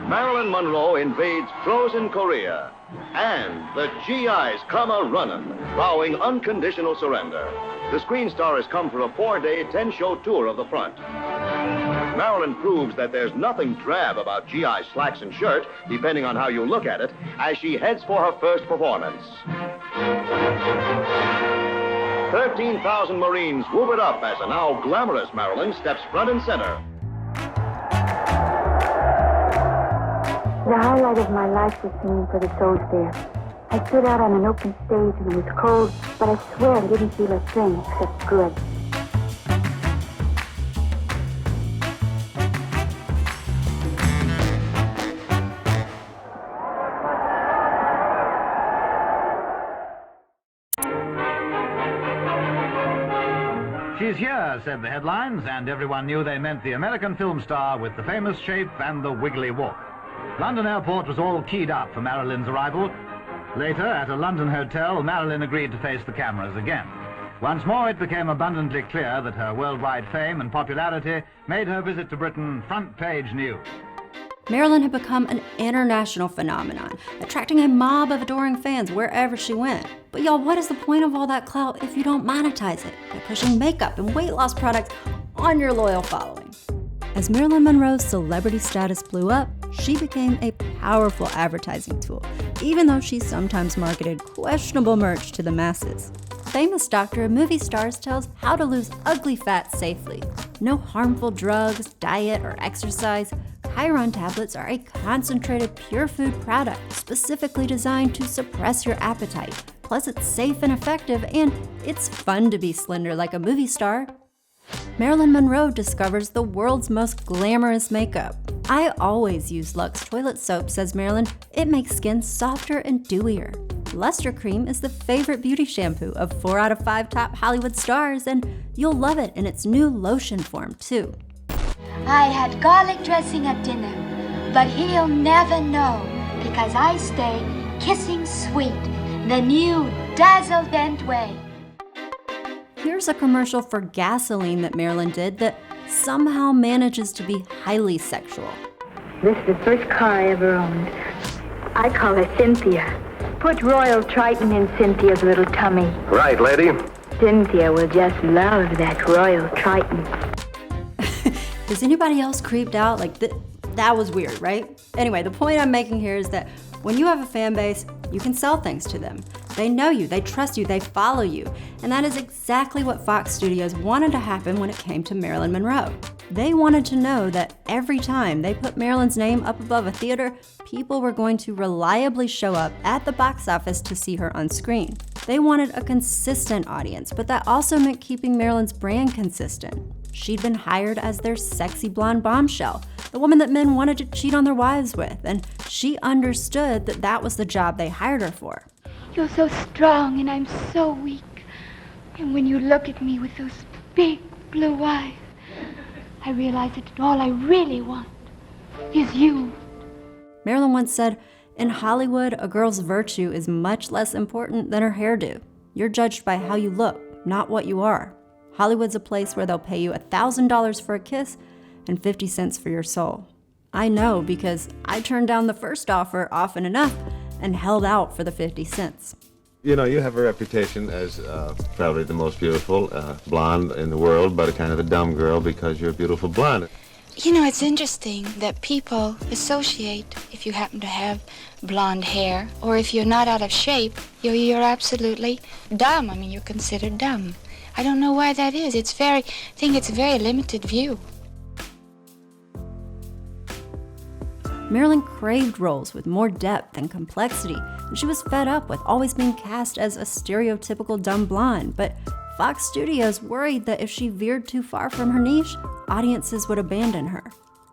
Speaker 7: Marilyn Monroe invades frozen Korea, and the GIs come a-running, vowing unconditional surrender. The screen star has come for a 4-day, 10-show tour of the front. Marilyn proves that there's nothing drab about GI's slacks and shirt, depending on how you look at it, as she heads for her first performance. 13,000 Marines whoop it up as a now glamorous Marilyn steps front and center.
Speaker 2: The highlight of my life was singing for the Souls there. I stood out on an open stage and it was cold, but I swear I didn't feel a thing except good.
Speaker 11: She's here, said the headlines, and everyone knew they meant the American film star with the famous shape and the wiggly walk. London airport was all keyed up for Marilyn's arrival. Later, at a London hotel, Marilyn agreed to face the cameras again. Once more, it became abundantly clear that her worldwide fame and popularity made her visit to Britain front-page news.
Speaker 1: Marilyn had become an international phenomenon, attracting a mob of adoring fans wherever she went. But y'all, what is the point of all that clout if you don't monetize it by pushing makeup and weight loss products on your loyal following? As Marilyn Monroe's celebrity status blew up, she became a powerful advertising tool, even though she sometimes marketed questionable merch to the masses. Famous doctor of movie stars tells how to lose ugly fat safely. No harmful drugs, diet, or exercise. Chiron tablets are a concentrated pure food product specifically designed to suppress your appetite. Plus, it's safe and effective, and it's fun to be slender like a movie star. Marilyn Monroe discovers the world's most glamorous makeup. I always use Lux toilet soap, says Marilyn. It makes skin softer and dewier. Luster Cream is the favorite beauty shampoo of 4 out of 5 top Hollywood stars, and you'll love it in its new lotion form, too.
Speaker 8: I had garlic dressing at dinner, but he'll never know because I stay kissing sweet, the new Dazzle Dent way.
Speaker 1: Here's a commercial for gasoline that Marilyn did that somehow manages to be highly sexual.
Speaker 2: This is the first car I ever owned. I call her Cynthia. Put Royal Triton in Cynthia's little tummy.
Speaker 12: Right, lady.
Speaker 2: Cynthia will just love that Royal Triton.
Speaker 1: Is anybody else creeped out? Like, that was weird, right? Anyway, the point I'm making here is that when you have a fan base, you can sell things to them. They know you, they trust you, they follow you. And that is exactly what Fox Studios wanted to happen when it came to Marilyn Monroe. They wanted to know that every time they put Marilyn's name up above a theater, people were going to reliably show up at the box office to see her on screen. They wanted a consistent audience, but that also meant keeping Marilyn's brand consistent. She'd been hired as their sexy blonde bombshell, the woman that men wanted to cheat on their wives with, and she understood that that was the job they hired her for.
Speaker 8: You're so strong and I'm so weak. And when you look at me with those big blue eyes, I realize that all I really want is you.
Speaker 1: Marilyn once said, "In Hollywood, a girl's virtue is much less important than her hairdo. You're judged by how you look, not what you are. Hollywood's a place where they'll pay you $1,000 for a kiss and 50 cents for your soul." I know because I turned down the first offer often enough and held out for the 50 cents.
Speaker 5: You know, you have a reputation as probably the most beautiful blonde in the world, but a kind of a dumb girl because you're a beautiful blonde.
Speaker 8: You know, it's interesting that people associate if you happen to have blonde hair, or if you're not out of shape, you're absolutely dumb. I mean, you're considered dumb. I don't know why that is. I think it's a very limited view.
Speaker 1: Marilyn craved roles with more depth and complexity, and she was fed up with always being cast as a stereotypical dumb blonde. But Fox Studios worried that if she veered too far from her niche, audiences would abandon her.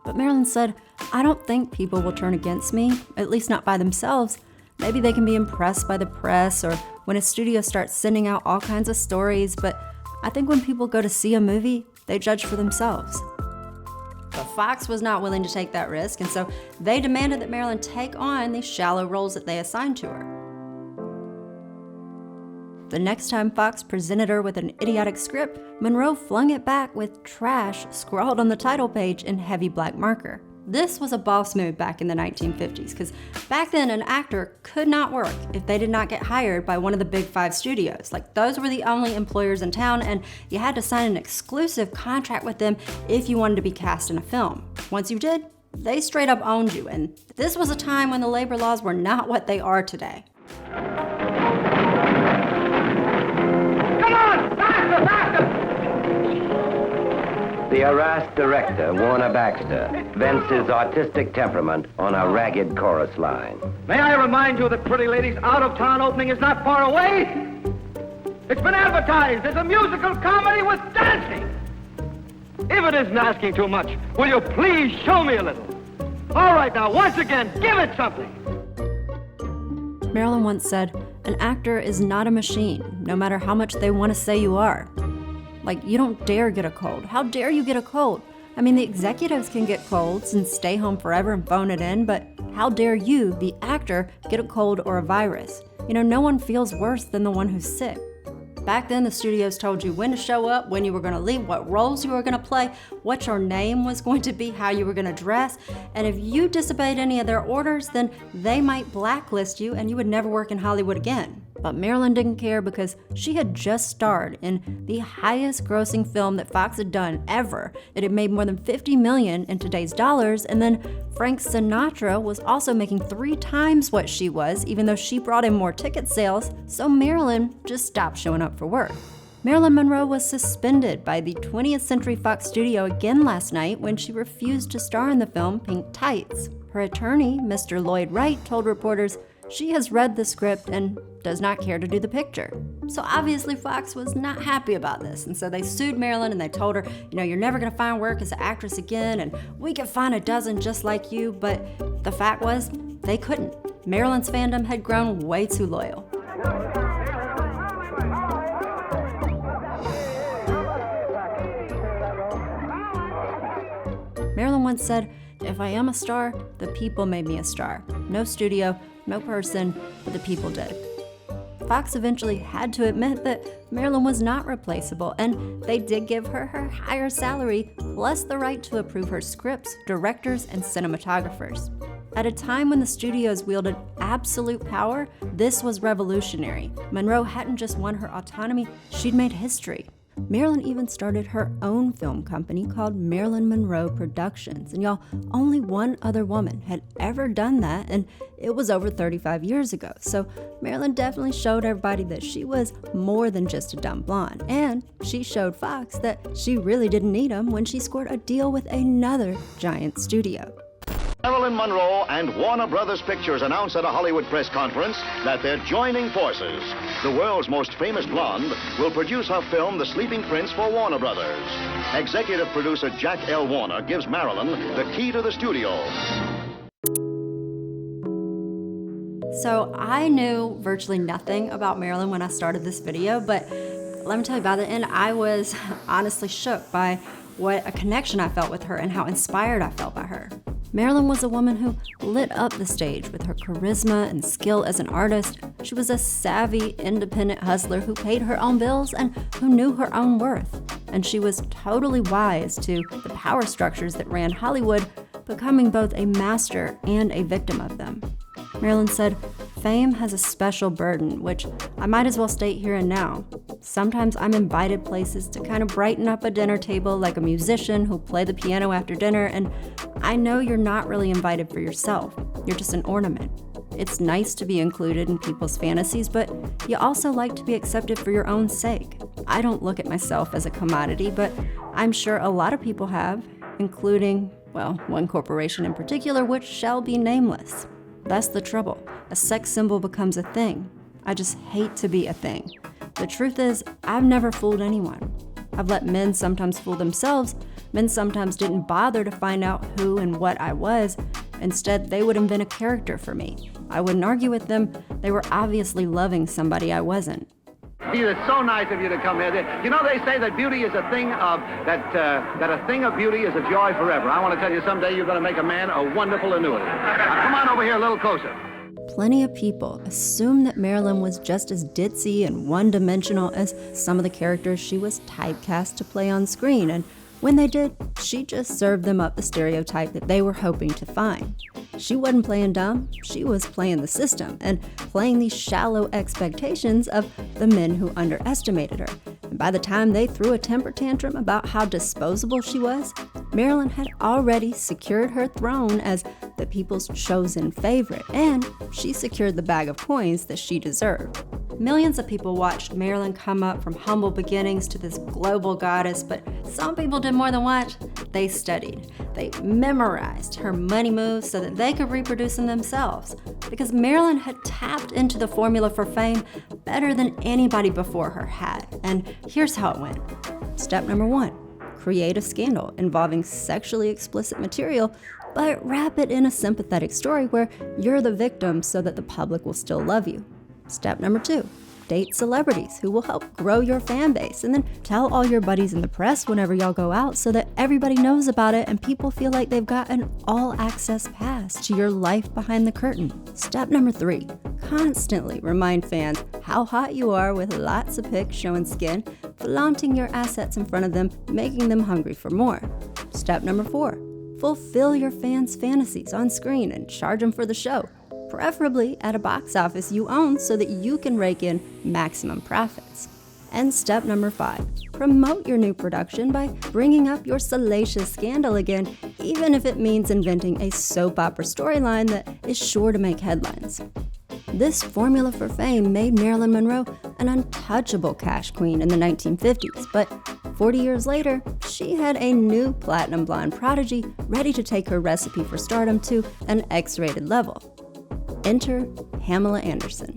Speaker 1: But Marilyn said, "I don't think people will turn against me, at least not by themselves. Maybe they can be impressed by the press or when a studio starts sending out all kinds of stories, but I think when people go to see a movie, they judge for themselves." The Fox was not willing to take that risk, and so they demanded that Marilyn take on the shallow roles that they assigned to her. The next time Fox presented her with an idiotic script, Monroe flung it back with trash scrawled on the title page in heavy black marker. This was a boss move back in the 1950s, because back then an actor could not work if they did not get hired by one of the big 5 studios. Like, those were the only employers in town, and you had to sign an exclusive contract with them if you wanted to be cast in a film. Once you did, they straight up owned you, and this was a time when the labor laws were not what they are today.
Speaker 13: Come on! Faster, faster!
Speaker 12: The harassed director, Warner Baxter, vents his artistic temperament on a ragged chorus line.
Speaker 13: May I remind you that Pretty Lady's out-of-town opening is not far away? It's been advertised as a musical comedy with dancing. If it isn't asking too much, will you please show me a little? All right, now, once again, give it something.
Speaker 1: Marilyn once said, "An actor is not a machine, no matter how much they want to say you are." Like, you don't dare get a cold. How dare you get a cold? I mean, the executives can get colds and stay home forever and phone it in, but how dare you, the actor, get a cold or a virus? You know, no one feels worse than the one who's sick. Back then, the studios told you when to show up, when you were gonna leave, what roles you were gonna play, what your name was going to be, how you were gonna dress, and if you disobeyed any of their orders, then they might blacklist you and you would never work in Hollywood again. But Marilyn didn't care, because she had just starred in the highest grossing film that Fox had done ever. It had made more than $50 million in today's dollars, and then Frank Sinatra was also making 3 times what she was, even though she brought in more ticket sales, so Marilyn just stopped showing up for work. Marilyn Monroe was suspended by the 20th Century Fox studio again last night when she refused to star in the film Pink Tights. Her attorney, Mr. Lloyd Wright, told reporters she has read the script and does not care to do the picture. So obviously Fox was not happy about this, and so they sued Marilyn and they told her, you know, you're never gonna find work as an actress again, and we could find a dozen just like you, but the fact was, they couldn't. Marilyn's fandom had grown way too loyal. Marilyn once said, "If I am a star, the people made me a star. No studio, no person, but the people did." Fox eventually had to admit that Marilyn was not replaceable, and they did give her her higher salary, plus the right to approve her scripts, directors, and cinematographers. At a time when the studios wielded absolute power, this was revolutionary. Monroe hadn't just won her autonomy, she'd made history. Marilyn even started her own film company called Marilyn Monroe Productions, and y'all, only one other woman had ever done that, and it was over 35 years ago. So Marilyn definitely showed everybody that she was more than just a dumb blonde, and she showed Fox that she really didn't need them when she scored a deal with another giant studio.
Speaker 7: Marilyn Monroe and Warner Brothers Pictures announced at a Hollywood press conference that they're joining forces. The world's most famous blonde will produce her film, The Sleeping Prince, for Warner Brothers. Executive producer Jack L. Warner gives Marilyn the key to the studio.
Speaker 1: So I knew virtually nothing about Marilyn when I started this video, but let me tell you about it, and I was honestly shook by what a connection I felt with her and how inspired I felt by her. Marilyn was a woman who lit up the stage with her charisma and skill as an artist. She was a savvy, independent hustler who paid her own bills and who knew her own worth. And she was totally wise to the power structures that ran Hollywood, becoming both a master and a victim of them. Marilyn said, "Fame has a special burden, which I might as well state here and now. Sometimes I'm invited places to kind of brighten up a dinner table like a musician who'll play the piano after dinner, and I know you're not really invited for yourself. You're just an ornament. It's nice to be included in people's fantasies, but you also like to be accepted for your own sake. I don't look at myself as a commodity, but I'm sure a lot of people have, including, well, one corporation in particular, which shall be nameless. That's the trouble. A sex symbol becomes a thing. I just hate to be a thing. The truth is, I've never fooled anyone. I've let men sometimes fool themselves. Men sometimes didn't bother to find out who and what I was. Instead, they would invent a character for me. I wouldn't argue with them. They were obviously loving somebody I wasn't."
Speaker 13: Steve, it's so nice of you to come here. You know, they say that beauty is a thing of, that a thing of beauty is a joy forever. I want to tell you, someday you're going to make a man a wonderful annuity. Now, come on over here a little closer.
Speaker 1: Plenty of people assumed that Marilyn was just as ditzy and one-dimensional as some of the characters she was typecast to play on screen, and when they did, she just served them up the stereotype that they were hoping to find. She wasn't playing dumb, she was playing the system and playing these shallow expectations of the men who underestimated her. And by the time they threw a temper tantrum about how disposable she was, Marilyn had already secured her throne as the people's chosen favorite, and she secured the bag of coins that she deserved. Millions of people watched Marilyn come up from humble beginnings to this global goddess, but some people did more than watch. They studied. They memorized her money moves so that they could reproduce them themselves. Because Marilyn had tapped into the formula for fame better than anybody before her had. And here's how it went. Step number 1, create a scandal involving sexually explicit material, but wrap it in a sympathetic story where you're the victim so that the public will still love you. Step number 2, date celebrities who will help grow your fan base, and then tell all your buddies in the press whenever y'all go out so that everybody knows about it and people feel like they've got an all-access pass to your life behind the curtain. Step number 3, constantly remind fans how hot you are with lots of pics showing skin, flaunting your assets in front of them, making them hungry for more. Step number 4, fulfill your fans' fantasies on screen and charge them for the show, preferably at a box office you own so that you can rake in maximum profits. And step number 5, promote your new production by bringing up your salacious scandal again, even if it means inventing a soap opera storyline that is sure to make headlines. This formula for fame made Marilyn Monroe an untouchable cash queen in the 1950s, but 40 years later, she had a new platinum blonde prodigy ready to take her recipe for stardom to an X-rated level. Enter Pamela Anderson.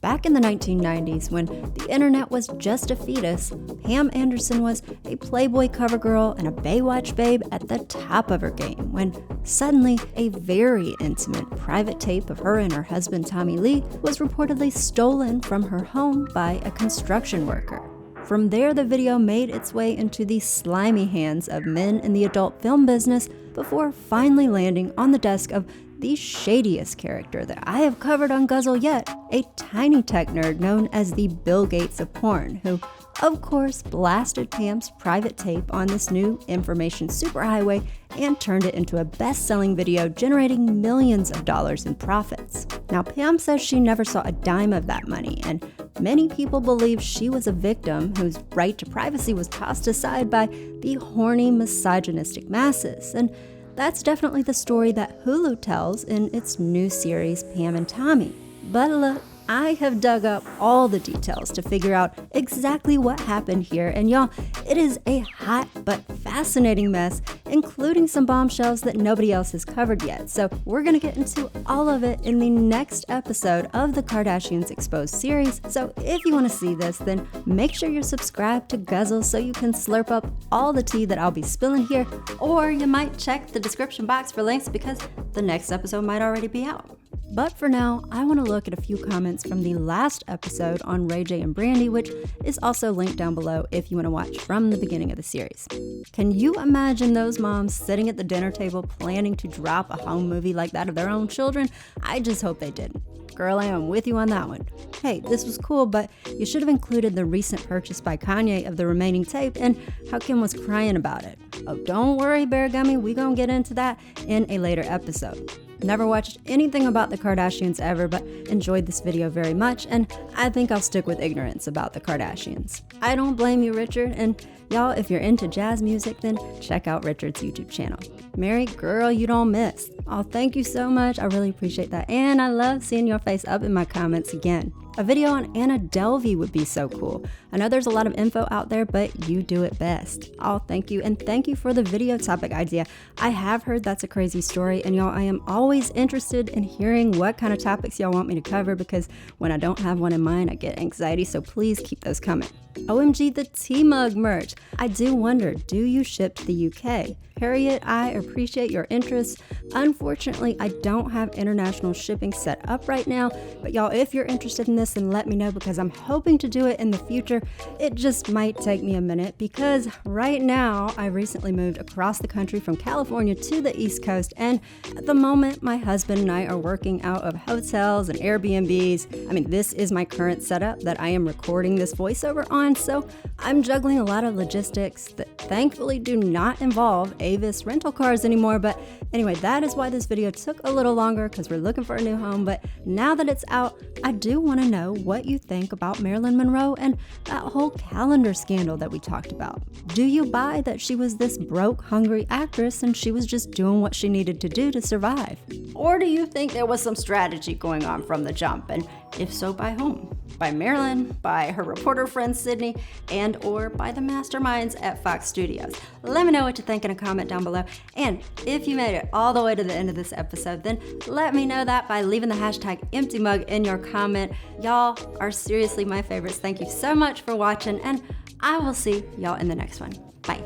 Speaker 1: Back in the 1990s, when the internet was just a fetus, Pam Anderson was a Playboy cover girl and a Baywatch babe at the top of her game, when suddenly a very intimate private tape of her and her husband Tommy Lee was reportedly stolen from her home by a construction worker. From there, the video made its way into the slimy hands of men in the adult film business before finally landing on the desk of the shadiest character that I have covered on Guzzle yet, a tiny tech nerd known as the Bill Gates of porn, who, of course, blasted Pam's private tape on this new information superhighway and turned it into a best-selling video generating millions of dollars in profits. Now, Pam says she never saw a dime of that money, and many people believe she was a victim whose right to privacy was tossed aside by the horny, misogynistic masses. And that's definitely the story that Hulu tells in its new series, Pam and Tommy. But look, I have dug up all the details to figure out exactly what happened here, and y'all, it is a hot but fascinating mess, including some bombshells that nobody else has covered yet. So we're gonna get into all of it in the next episode of the Kardashians Exposed series. So if you wanna see this, then make sure you're subscribed to Guzzle so you can slurp up all the tea that I'll be spilling here, or you might check the description box for links because the next episode might already be out. But for now, I want to look at a few comments from the last episode on Ray J and Brandy, which is also linked down below if you want to watch from the beginning of the series. Can you imagine those moms sitting at the dinner table planning to drop a home movie like that of their own children? I just hope they didn't. Girl, I am with you on that one. Hey, this was cool, but you should have included the recent purchase by Kanye of the remaining tape and how Kim was crying about it. Oh, don't worry, Bear Gummy, we gonna get into that in a later episode. Never watched anything about the Kardashians ever, but enjoyed this video very much, and I think I'll stick with ignorance about the Kardashians. I don't blame you, Richard, and y'all, if you're into jazz music, then check out Richard's YouTube channel. Mary, girl, you don't miss. Oh, thank you so much. I really appreciate that, and I love seeing your face up in my comments again. A video on Anna Delvey would be so cool. I know there's a lot of info out there, but you do it best. Oh, thank you, and thank you for the video topic idea. I have heard that's a crazy story, and y'all, I am always interested in hearing what kind of topics y'all want me to cover, because when I don't have one in mind, I get anxiety, so please keep those coming. OMG, the T-Mug merch. I do wonder, do you ship to the UK? Harriet, I appreciate your interest. Unfortunately, I don't have international shipping set up right now, but y'all, if you're interested in this, this and let me know, because I'm hoping to do it in the future. It just might take me a minute because right now I recently moved across the country from California to the East Coast, and at the moment my husband and I are working out of hotels and Airbnbs. I mean, this is my current setup that I am recording this voiceover on, so I'm juggling a lot of logistics that thankfully do not involve Avis rental cars anymore. But anyway, that is why this video took a little longer, because we're looking for a new home. But now that it's out, I do want to know what you think about Marilyn Monroe and that whole calendar scandal that we talked about. Do you buy that she was this broke, hungry actress and she was just doing what she needed to do to survive? Or do you think there was some strategy going on from the jump? And if so, by whom? By Marilyn, by her reporter friend Sydney, and or by the masterminds at Fox Studios? Let me know what you think in a comment down below. And if you made it all the way to the end of this episode, then let me know that by leaving the hashtag EmptyMug in your comment. Y'all are seriously my favorites. Thank you so much for watching, and I will see y'all in the next one. Bye.